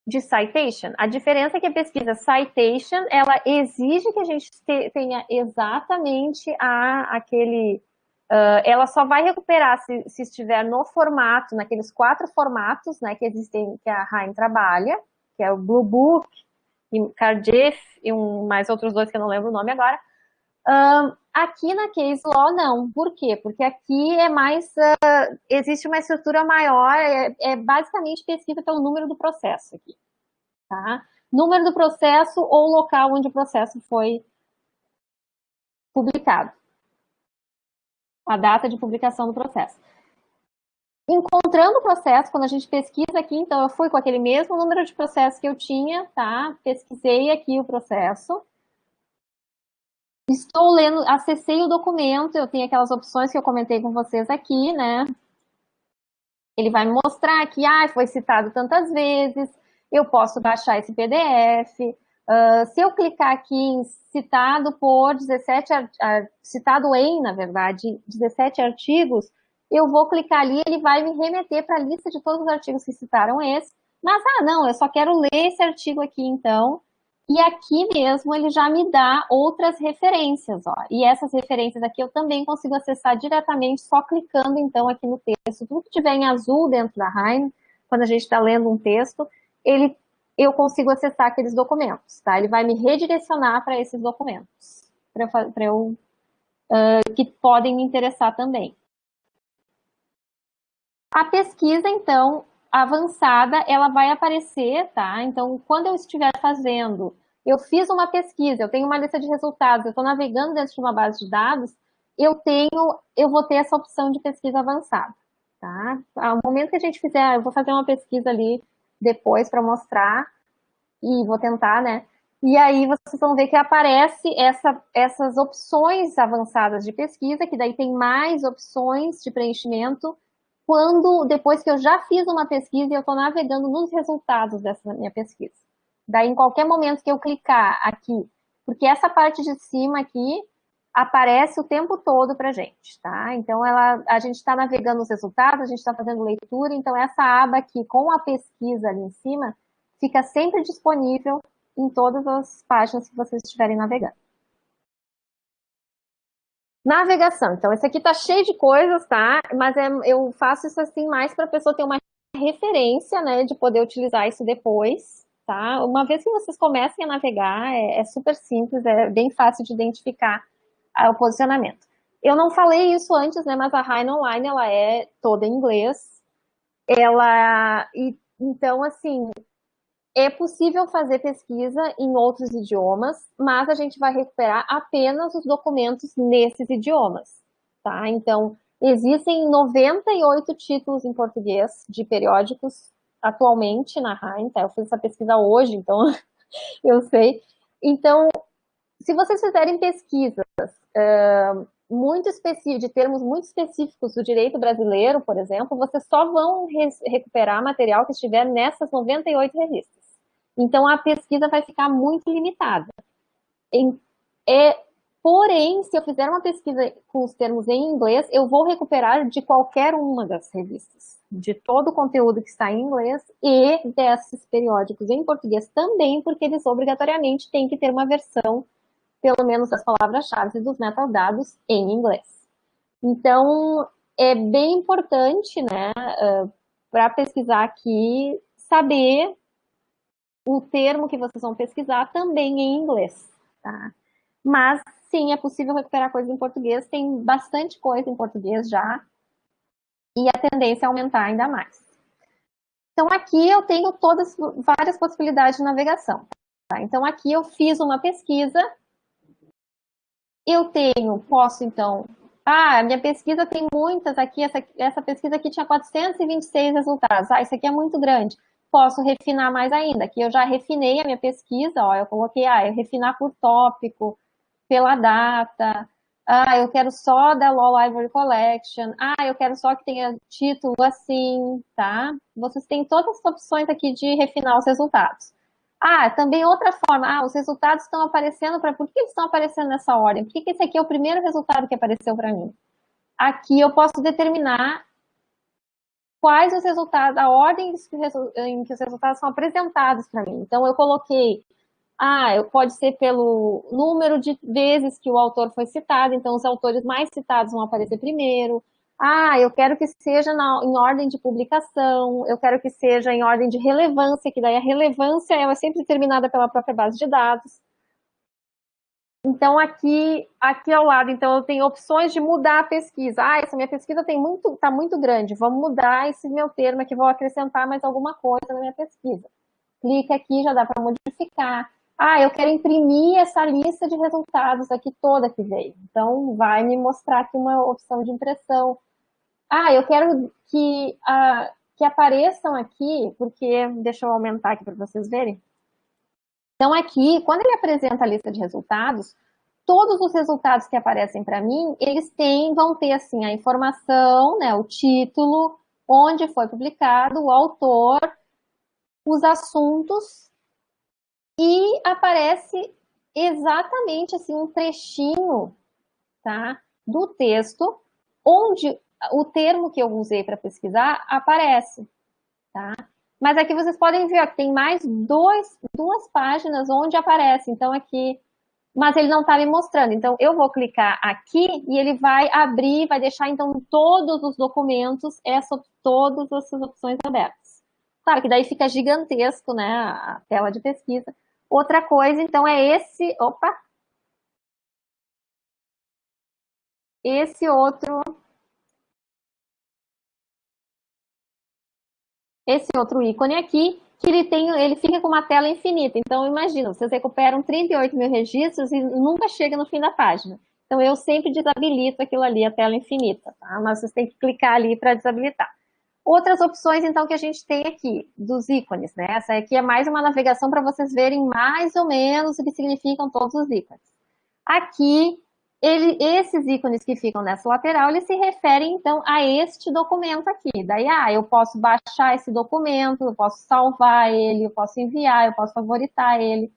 de citation. A diferença é que a pesquisa citation, ela exige que a gente tenha exatamente aquele... ela só vai recuperar se estiver no formato, naqueles 4 formatos, né, que existem, que a Haim trabalha, que é o Blue Book, e Cardiff, e mais outros 2 que eu não lembro o nome agora. Aqui na Case Law, não. Por quê? Porque aqui é mais... existe uma estrutura maior, é basicamente pesquisa pelo número do processo aqui. Tá? Número do processo ou local onde o processo foi publicado. A data de publicação do processo. Encontrando o processo, quando a gente pesquisa aqui, então eu fui com aquele mesmo número de processo que eu tinha, tá? Pesquisei aqui o processo. Estou lendo, acessei o documento, eu tenho aquelas opções que eu comentei com vocês aqui, né? Ele vai me mostrar que foi citado tantas vezes, eu posso baixar esse PDF. Se eu clicar aqui em citado por 17, citado em, na verdade, 17 artigos, eu vou clicar ali, ele vai me remeter para a lista de todos os artigos que citaram esse. Mas, não, eu só quero ler esse artigo aqui, então. E aqui mesmo ele já me dá outras referências, ó. E essas referências aqui eu também consigo acessar diretamente só clicando, então, aqui no texto. Tudo que tiver em azul dentro da Haim, quando a gente está lendo um texto, eu consigo acessar aqueles documentos, tá? Ele vai me redirecionar para esses documentos, que podem me interessar também. A pesquisa, então, avançada, ela vai aparecer, tá? Então, quando eu estiver fazendo, eu fiz uma pesquisa, eu tenho uma lista de resultados, eu estou navegando dentro de uma base de dados, eu vou ter essa opção de pesquisa avançada, tá? Ao momento que a gente fizer, eu vou fazer uma pesquisa ali depois para mostrar, e vou tentar, né? E aí vocês vão ver que aparece essas opções avançadas de pesquisa, que daí tem mais opções de preenchimento, depois que eu já fiz uma pesquisa e eu estou navegando nos resultados dessa minha pesquisa. Daí, em qualquer momento que eu clicar aqui, porque essa parte de cima aqui aparece o tempo todo para a gente, tá? Então, a gente está navegando os resultados, a gente está fazendo leitura, então essa aba aqui com a pesquisa ali em cima fica sempre disponível em todas as páginas que vocês estiverem navegando. Navegação. Então, esse aqui tá cheio de coisas, tá? Mas eu faço isso assim mais para a pessoa ter uma referência, né, de poder utilizar isso depois, tá? Uma vez que vocês comecem a navegar, é super simples, é bem fácil de identificar o posicionamento. Eu não falei isso antes, né, mas a Rain Online, ela é toda em inglês. Então, assim, é possível fazer pesquisa em outros idiomas, mas a gente vai recuperar apenas os documentos nesses idiomas, tá? Então, existem 98 títulos em português de periódicos atualmente na RAIN, tá? Eu fiz essa pesquisa hoje, então eu sei. Então, se vocês fizerem pesquisas muito específicas, de termos muito específicos do direito brasileiro, por exemplo, vocês só vão recuperar material que estiver nessas 98 revistas. Então, a pesquisa vai ficar muito limitada. Porém, se eu fizer uma pesquisa com os termos em inglês, eu vou recuperar de qualquer uma das revistas, de todo o conteúdo que está em inglês e desses periódicos em português também, porque eles obrigatoriamente têm que ter uma versão, pelo menos das palavras-chave e dos metadados, em inglês. Então, é bem importante, né, para pesquisar aqui, saber o termo que vocês vão pesquisar também em inglês, tá? Mas, sim, é possível recuperar coisas em português, tem bastante coisa em português já, e a tendência é aumentar ainda mais. Então, aqui eu tenho várias possibilidades de navegação, tá? Então, aqui eu fiz uma pesquisa, posso, então... Ah, minha pesquisa tem muitas aqui, essa pesquisa aqui tinha 426 resultados. Ah, isso aqui é muito grande. Posso refinar mais ainda. Aqui eu já refinei a minha pesquisa, ó, eu coloquei, eu refinar por tópico, pela data. Ah, eu quero só da Law Library Collection. Ah, eu quero só que tenha título assim, tá? Vocês têm todas as opções aqui de refinar os resultados. Ah, também outra forma. Ah, os resultados estão aparecendo para... Por que eles estão aparecendo nessa ordem? Por que esse aqui é o primeiro resultado que apareceu para mim? Aqui eu posso determinar quais os resultados, a ordem em que os resultados são apresentados para mim. Então, eu coloquei, pode ser pelo número de vezes que o autor foi citado, então os autores mais citados vão aparecer primeiro. Eu quero que seja em ordem de publicação, eu quero que seja em ordem de relevância, que daí a relevância ela é sempre determinada pela própria base de dados. Então, aqui ao lado, então, eu tenho opções de mudar a pesquisa. Essa minha pesquisa está muito grande, vamos mudar esse meu termo aqui, vou acrescentar mais alguma coisa na minha pesquisa. Clica aqui, já dá para modificar. Eu quero imprimir essa lista de resultados aqui toda que veio. Então, vai me mostrar aqui uma opção de impressão. Eu quero que apareçam aqui, porque, deixa eu aumentar aqui para vocês verem. Então, aqui, quando ele apresenta a lista de resultados, todos os resultados que aparecem para mim, eles vão ter, assim, a informação, né, o título, onde foi publicado, o autor, os assuntos, e aparece exatamente, assim, um trechinho, tá, do texto, onde o termo que eu usei para pesquisar aparece, tá? Mas aqui vocês podem ver que tem mais duas páginas onde aparece. Então, aqui... Mas ele não está me mostrando. Então, eu vou clicar aqui e ele vai abrir, vai deixar, então, todos os documentos, todas essas opções abertas. Claro que daí fica gigantesco, né, a tela de pesquisa. Outra coisa, então, é esse outro ícone aqui, que ele fica com uma tela infinita. Então, imagina, vocês recuperam 38 mil registros e nunca chega no fim da página. Então, eu sempre desabilito aquilo ali, a tela infinita, tá? Mas vocês têm que clicar ali para desabilitar. Outras opções, então, que a gente tem aqui, dos ícones, né? Essa aqui é mais uma navegação para vocês verem mais ou menos o que significam todos os ícones. Aqui, esses ícones que ficam nessa lateral, eles se referem, então, a este documento aqui. Daí, eu posso baixar esse documento, eu posso salvar ele, eu posso enviar, eu posso favoritar ele.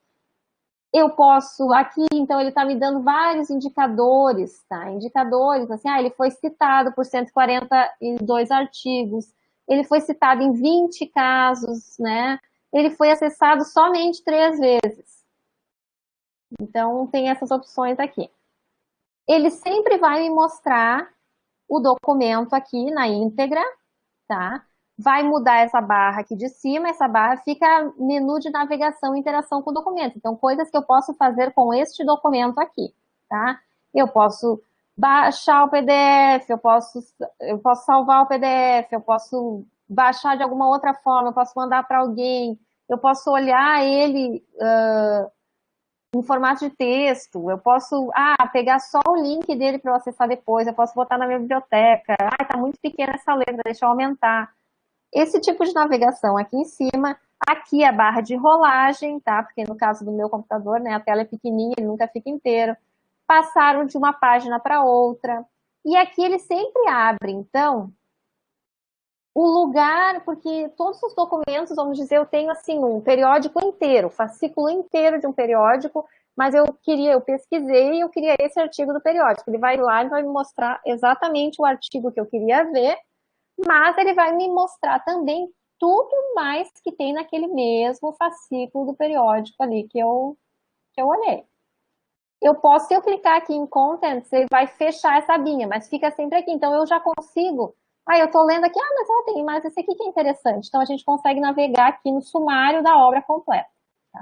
Eu posso, aqui, então, ele está me dando vários indicadores, tá? Indicadores, assim, ele foi citado por 142 artigos, ele foi citado em 20 casos, né? Ele foi acessado somente 3 vezes. Então, tem essas opções aqui. Ele sempre vai me mostrar o documento aqui na íntegra, tá? Vai mudar essa barra aqui de cima, essa barra fica menu de navegação e interação com o documento. Então, coisas que eu posso fazer com este documento aqui, tá? Eu posso baixar o PDF, eu posso salvar o PDF, eu posso baixar de alguma outra forma, eu posso mandar para alguém, eu posso olhar ele em formato de texto, eu posso pegar só o link dele para eu acessar depois, eu posso botar na minha biblioteca, tá muito pequena essa letra, deixa eu aumentar. Esse tipo de navegação aqui em cima, aqui a barra de rolagem, tá? Porque no caso do meu computador, né, a tela é pequenininha, ele nunca fica inteiro. Passaram de uma página para outra. E aqui ele sempre abre, então, o lugar, porque todos os documentos, vamos dizer, eu tenho assim um periódico inteiro, fascículo inteiro de um periódico, mas eu pesquisei e eu queria esse artigo do periódico. Ele vai lá e vai me mostrar exatamente o artigo que eu queria ver, mas ele vai me mostrar também tudo mais que tem naquele mesmo fascículo do periódico ali que eu olhei. Eu posso, se eu clicar aqui em Contents, ele vai fechar essa abinha, mas fica sempre aqui. Então, eu já consigo... eu estou lendo aqui, mas tem mais esse aqui que é interessante. Então, a gente consegue navegar aqui no sumário da obra completa. Tá?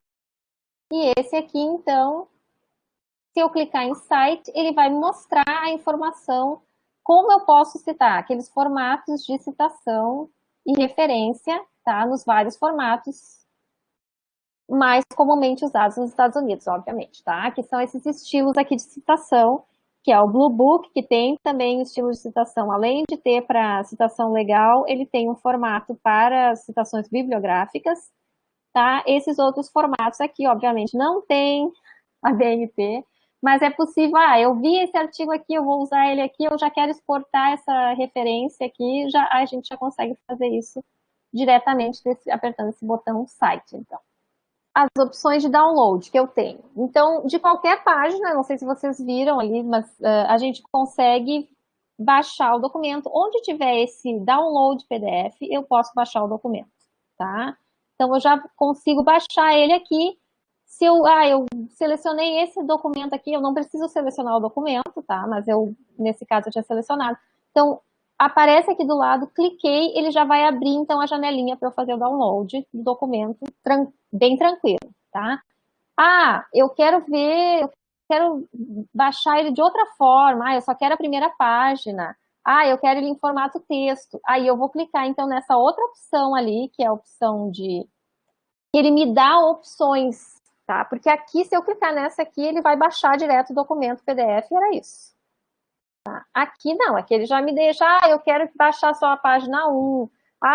E esse aqui, então, se eu clicar em Site, ele vai me mostrar a informação, como eu posso citar, aqueles formatos de citação e referência, tá? Nos vários formatos mais comumente usados nos Estados Unidos, obviamente, tá? Que são esses estilos aqui de citação, que é o Blue Book, que tem também o estilo de citação, além de ter para citação legal, ele tem um formato para citações bibliográficas, tá? Esses outros formatos aqui, obviamente, não tem a BNT, mas é possível, eu vi esse artigo aqui, eu vou usar ele aqui, eu já quero exportar essa referência aqui, a gente já consegue fazer isso diretamente apertando esse botão Site, então. As opções de download que eu tenho. Então, de qualquer página, não sei se vocês viram ali, mas a gente consegue baixar o documento. Onde tiver esse download PDF, eu posso baixar o documento, tá? Então, eu já consigo baixar ele aqui. Se eu selecionei esse documento aqui, eu não preciso selecionar o documento, tá? Mas nesse caso, eu tinha selecionado. Então, aparece aqui do lado, cliquei, ele já vai abrir, então, a janelinha para eu fazer o download do documento bem tranquilo, tá? Eu quero baixar ele de outra forma, eu só quero a primeira página, eu quero ele em formato texto. Aí eu vou clicar, então, nessa outra opção ali, que é a opção de... Ele me dá opções, tá? Porque aqui, se eu clicar nessa aqui, ele vai baixar direto o documento PDF, e era isso. Tá? Aqui não, aqui ele já me deixa, eu quero baixar só a página 1,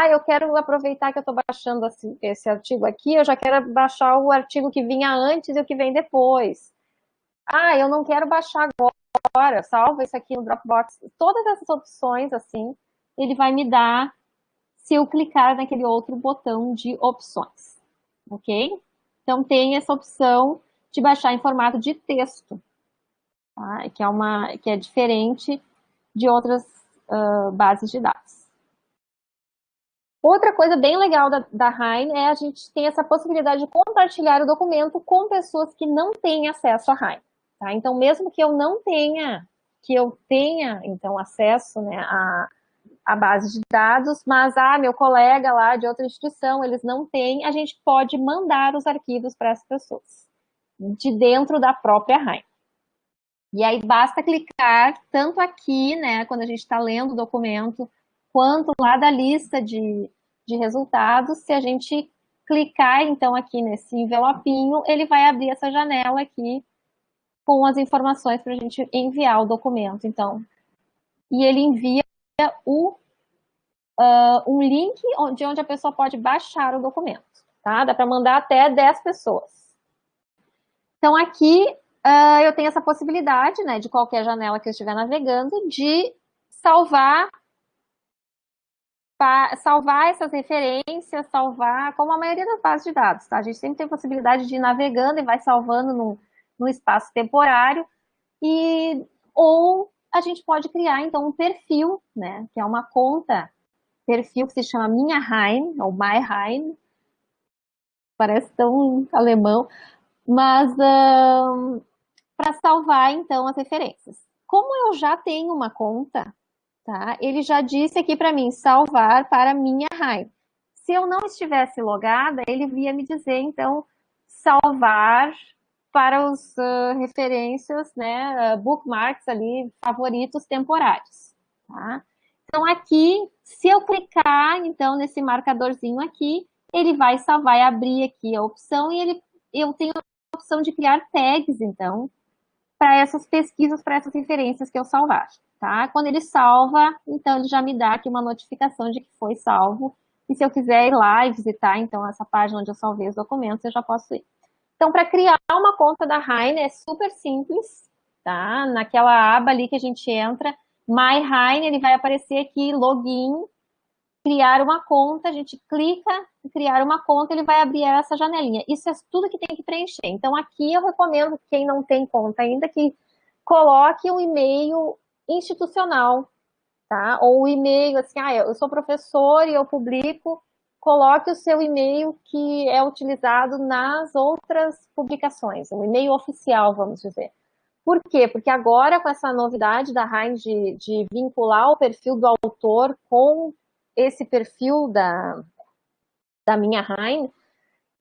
eu quero aproveitar que eu estou baixando esse artigo aqui, eu já quero baixar o artigo que vinha antes e o que vem depois. Eu não quero baixar agora, salva isso aqui no Dropbox. Todas essas opções, assim, ele vai me dar se eu clicar naquele outro botão de opções, ok? Então, tem essa opção de baixar em formato de texto, tá? Que é diferente de outras bases de dados. Outra coisa bem legal da Rain é a gente tem essa possibilidade de compartilhar o documento com pessoas que não têm acesso à Rain. Tá? Então, mesmo que eu tenha então, acesso, né, à base de dados, mas meu colega lá de outra instituição, eles não têm, a gente pode mandar os arquivos para essas pessoas, de dentro da própria Rain. E aí basta clicar tanto aqui, né, quando a gente está lendo o documento, quanto lá da lista de resultados. Se a gente clicar, então, aqui nesse envelopinho, ele vai abrir essa janela aqui com as informações para a gente enviar o documento. Então, e ele envia um link de onde a pessoa pode baixar o documento. Tá? Dá para mandar até 10 pessoas. Então, aqui eu tenho essa possibilidade, né, de qualquer janela que eu estiver navegando, de salvar salvar essas referências, salvar, como a maioria das bases de dados, tá? A gente sempre tem a possibilidade de ir navegando e vai salvando no espaço temporário, ou a gente pode criar, então, um perfil, né? Que é uma conta, perfil que se chama Minha Heim, ou My Heim, parece tão alemão, mas para salvar, então, as referências. Como eu já tenho uma conta, tá? Ele já disse aqui para mim, salvar para minha Hive. Se eu não estivesse logada, ele ia me dizer, então, salvar para os referências, né, bookmarks ali, favoritos temporários, tá? Então, aqui, se eu clicar, então, nesse marcadorzinho aqui, ele vai salvar e abrir aqui a opção e eu tenho a opção de criar tags, então, para essas pesquisas, para essas referências que eu salvar, tá? Quando ele salva, então ele já me dá aqui uma notificação de que foi salvo. E se eu quiser ir lá e visitar, então, essa página onde eu salvei os documentos, eu já posso ir. Então, para criar uma conta da Heine é super simples, tá? Naquela aba ali que a gente entra, My Heine, ele vai aparecer aqui, login, criar uma conta, a gente clica em criar uma conta, ele vai abrir essa janelinha. Isso é tudo que tem que preencher. Então, aqui eu recomendo que quem não tem conta ainda, que coloque um e-mail institucional, tá? Ou o e-mail, assim, eu sou professor e eu publico, coloque o seu e-mail que é utilizado nas outras publicações, um e-mail oficial, vamos dizer. Por quê? Porque agora, com essa novidade da Heinz de vincular o perfil do autor com esse perfil da minha Heinz,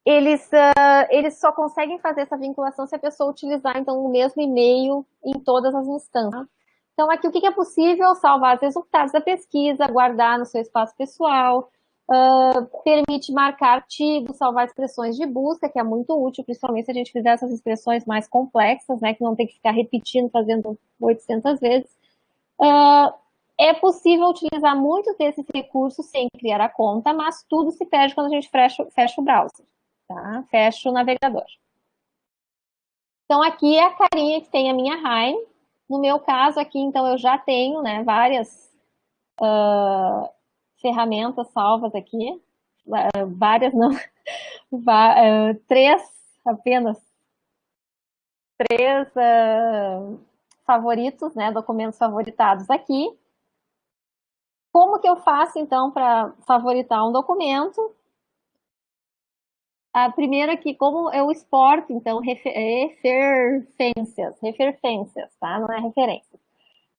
eles só conseguem fazer essa vinculação se a pessoa utilizar, então, o mesmo e-mail em todas as instâncias. Então, aqui, o que é possível? Salvar os resultados da pesquisa, guardar no seu espaço pessoal, permite marcar artigos, salvar expressões de busca, que é muito útil, principalmente se a gente fizer essas expressões mais complexas, né, que não tem que ficar repetindo, fazendo 800 vezes. É possível utilizar muitos desses recursos sem criar a conta, mas tudo se perde quando a gente fecha o browser, tá? Fecha o navegador. Então, aqui é a carinha que tem a minha Heim. No meu caso aqui, então, eu já tenho, né, várias ferramentas salvas aqui. Várias não, três, apenas três favoritos, né, documentos favoritados aqui. Como que eu faço, então, para favoritar um documento? A primeira aqui, como eu exporto, então, referências, tá? Não é referência.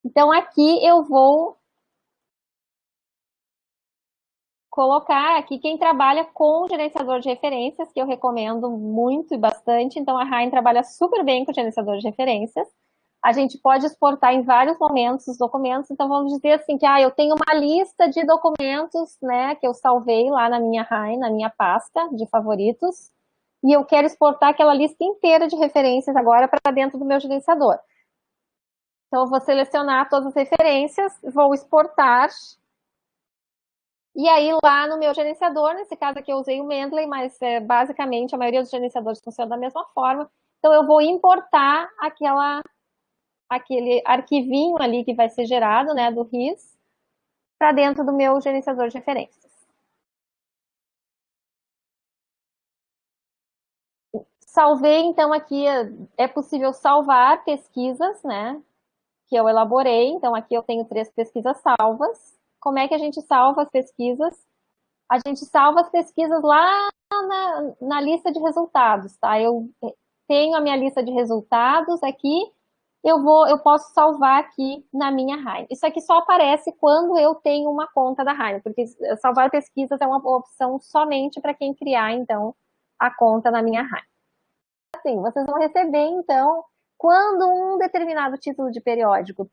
Então, aqui eu vou colocar aqui quem trabalha com gerenciador de referências, que eu recomendo muito e bastante. Então, a Rain trabalha super bem com gerenciador de referências. A gente pode exportar em vários momentos os documentos. Então, vamos dizer assim que eu tenho uma lista de documentos, né, que eu salvei lá na minha Rain, na minha pasta de favoritos. E eu quero exportar aquela lista inteira de referências agora para dentro do meu gerenciador. Então, eu vou selecionar todas as referências, vou exportar. E aí, lá no meu gerenciador, nesse caso aqui eu usei o Mendeley, mas basicamente a maioria dos gerenciadores funciona da mesma forma. Então, eu vou importar aquele arquivinho ali que vai ser gerado, né, do RIS, para dentro do meu gerenciador de referências. Salvei, então, aqui é possível salvar pesquisas, né, que eu elaborei. Então, aqui eu tenho 3 pesquisas salvas. Como é que a gente salva as pesquisas? A gente salva as pesquisas lá na lista de resultados, tá? Eu tenho a minha lista de resultados aqui, eu posso salvar aqui na minha Heine. Isso aqui só aparece quando eu tenho uma conta da Heine, porque salvar pesquisas é uma opção somente para quem criar, então, a conta na minha Heine. Assim, vocês vão receber, então, quando um determinado título de periódico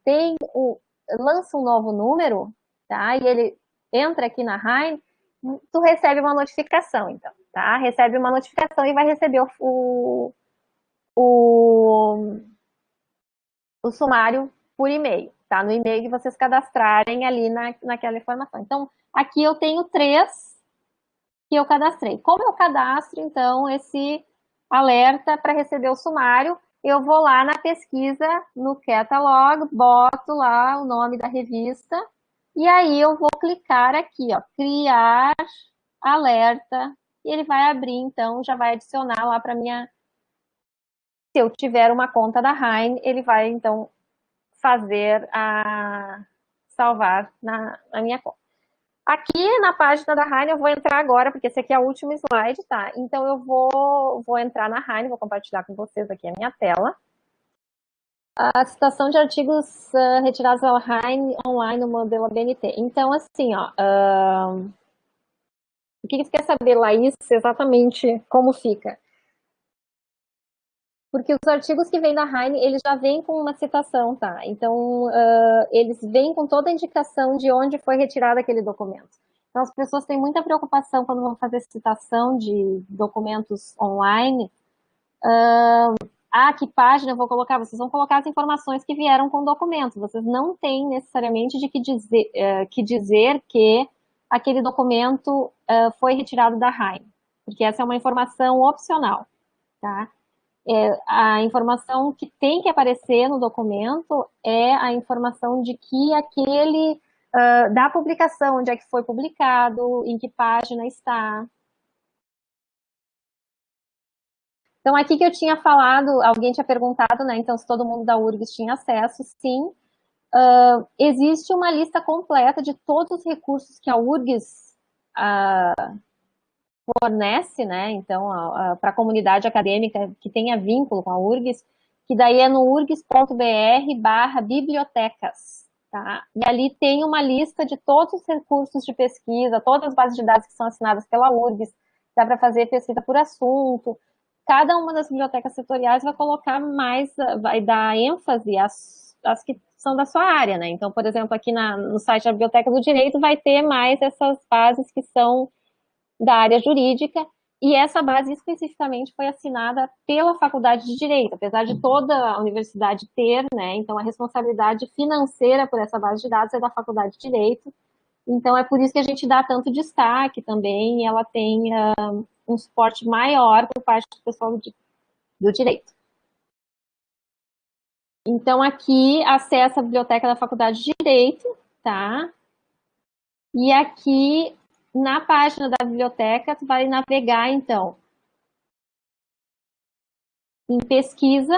lança um novo número, tá? E ele entra aqui na Heine, tu recebe uma notificação, então, tá? Recebe uma notificação e vai receber o sumário por e-mail, tá? No e-mail que vocês cadastrarem ali naquela informação. Então, aqui eu tenho 3 que eu cadastrei. Como eu cadastro, então, esse alerta para receber o sumário, eu vou lá na pesquisa, no catalog, boto lá o nome da revista, E aí eu vou clicar aqui, ó, criar alerta, e ele vai abrir, então, já vai adicionar lá para minha... Se eu tiver uma conta da Heine, ele vai, então, fazer a... salvar na minha conta. Aqui na página da Heine eu vou entrar agora, porque esse aqui é o último slide, tá? Então eu vou entrar na Heine, vou compartilhar com vocês aqui a minha tela. A citação de artigos retirados pela Heine online no modelo ABNT. Então, assim, ó, o que você quer saber, Laís, exatamente como fica? Porque os artigos que vêm da Heine, eles já vêm com uma citação, tá? Então, eles vêm com toda a indicação de onde foi retirado aquele documento. Então, as pessoas têm muita preocupação quando vão fazer citação de documentos online. Que página eu vou colocar? Vocês vão colocar as informações que vieram com o documento. Vocês não têm necessariamente que dizer que aquele documento foi retirado da Heine, porque essa é uma informação opcional, tá? A informação que tem que aparecer no documento é a informação de que aquele, da publicação, onde é que foi publicado, em que página está. Então, aqui que eu tinha falado, alguém tinha perguntado, né, então se todo mundo da URGS tinha acesso, sim. Existe uma lista completa de todos os recursos que a URGS fornece, né, então, para a comunidade acadêmica que tenha vínculo com a URGS, que daí é no urgs.br/bibliotecas, tá? E ali tem uma lista de todos os recursos de pesquisa, todas as bases de dados que são assinadas pela URGS, dá para fazer pesquisa por assunto. Cada uma das bibliotecas setoriais vai colocar mais, vai dar ênfase às que são da sua área, né? Então, por exemplo, aqui no site da Biblioteca do Direito vai ter mais essas bases que são da área jurídica, e essa base especificamente foi assinada pela Faculdade de Direito, apesar de toda a universidade ter, né, então a responsabilidade financeira por essa base de dados é da Faculdade de Direito, então é por isso que a gente dá tanto destaque também, e ela tem um suporte maior por parte do pessoal do direito. Então aqui acessa a biblioteca da Faculdade de Direito, tá? E aqui na página da biblioteca, tu vai navegar, então, em pesquisa,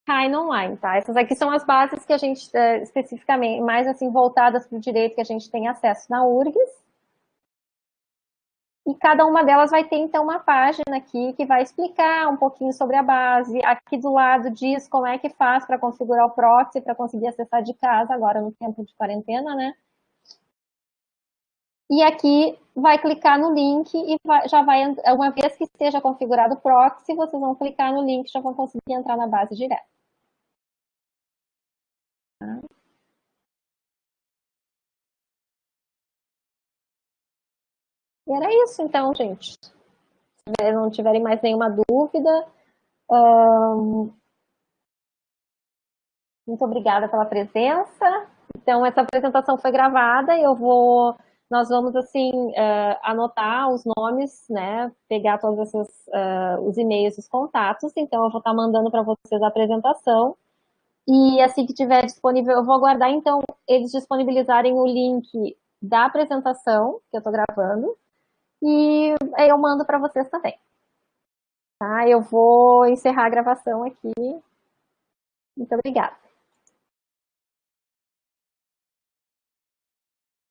Heine Online, tá? Essas aqui são as bases que a gente, especificamente, mais assim, voltadas para o direito que a gente tem acesso na URGS. E cada uma delas vai ter, então, uma página aqui que vai explicar um pouquinho sobre a base. Aqui do lado diz como é que faz para configurar o proxy, para conseguir acessar de casa, agora no tempo de quarentena, né? E aqui vai clicar no link e já vai, uma vez que esteja configurado o proxy, vocês vão clicar no link e já vão conseguir entrar na base direto. E era isso, então, gente. Se não tiverem mais nenhuma dúvida, muito obrigada pela presença. Então, essa apresentação foi gravada e nós vamos, assim, anotar os nomes, né, pegar todos os e-mails, os contatos, então eu vou estar mandando para vocês a apresentação, e assim que tiver disponível, eu vou aguardar, então, eles disponibilizarem o link da apresentação, que eu estou gravando, e eu mando para vocês também. Tá? Eu vou encerrar a gravação aqui. Muito obrigada.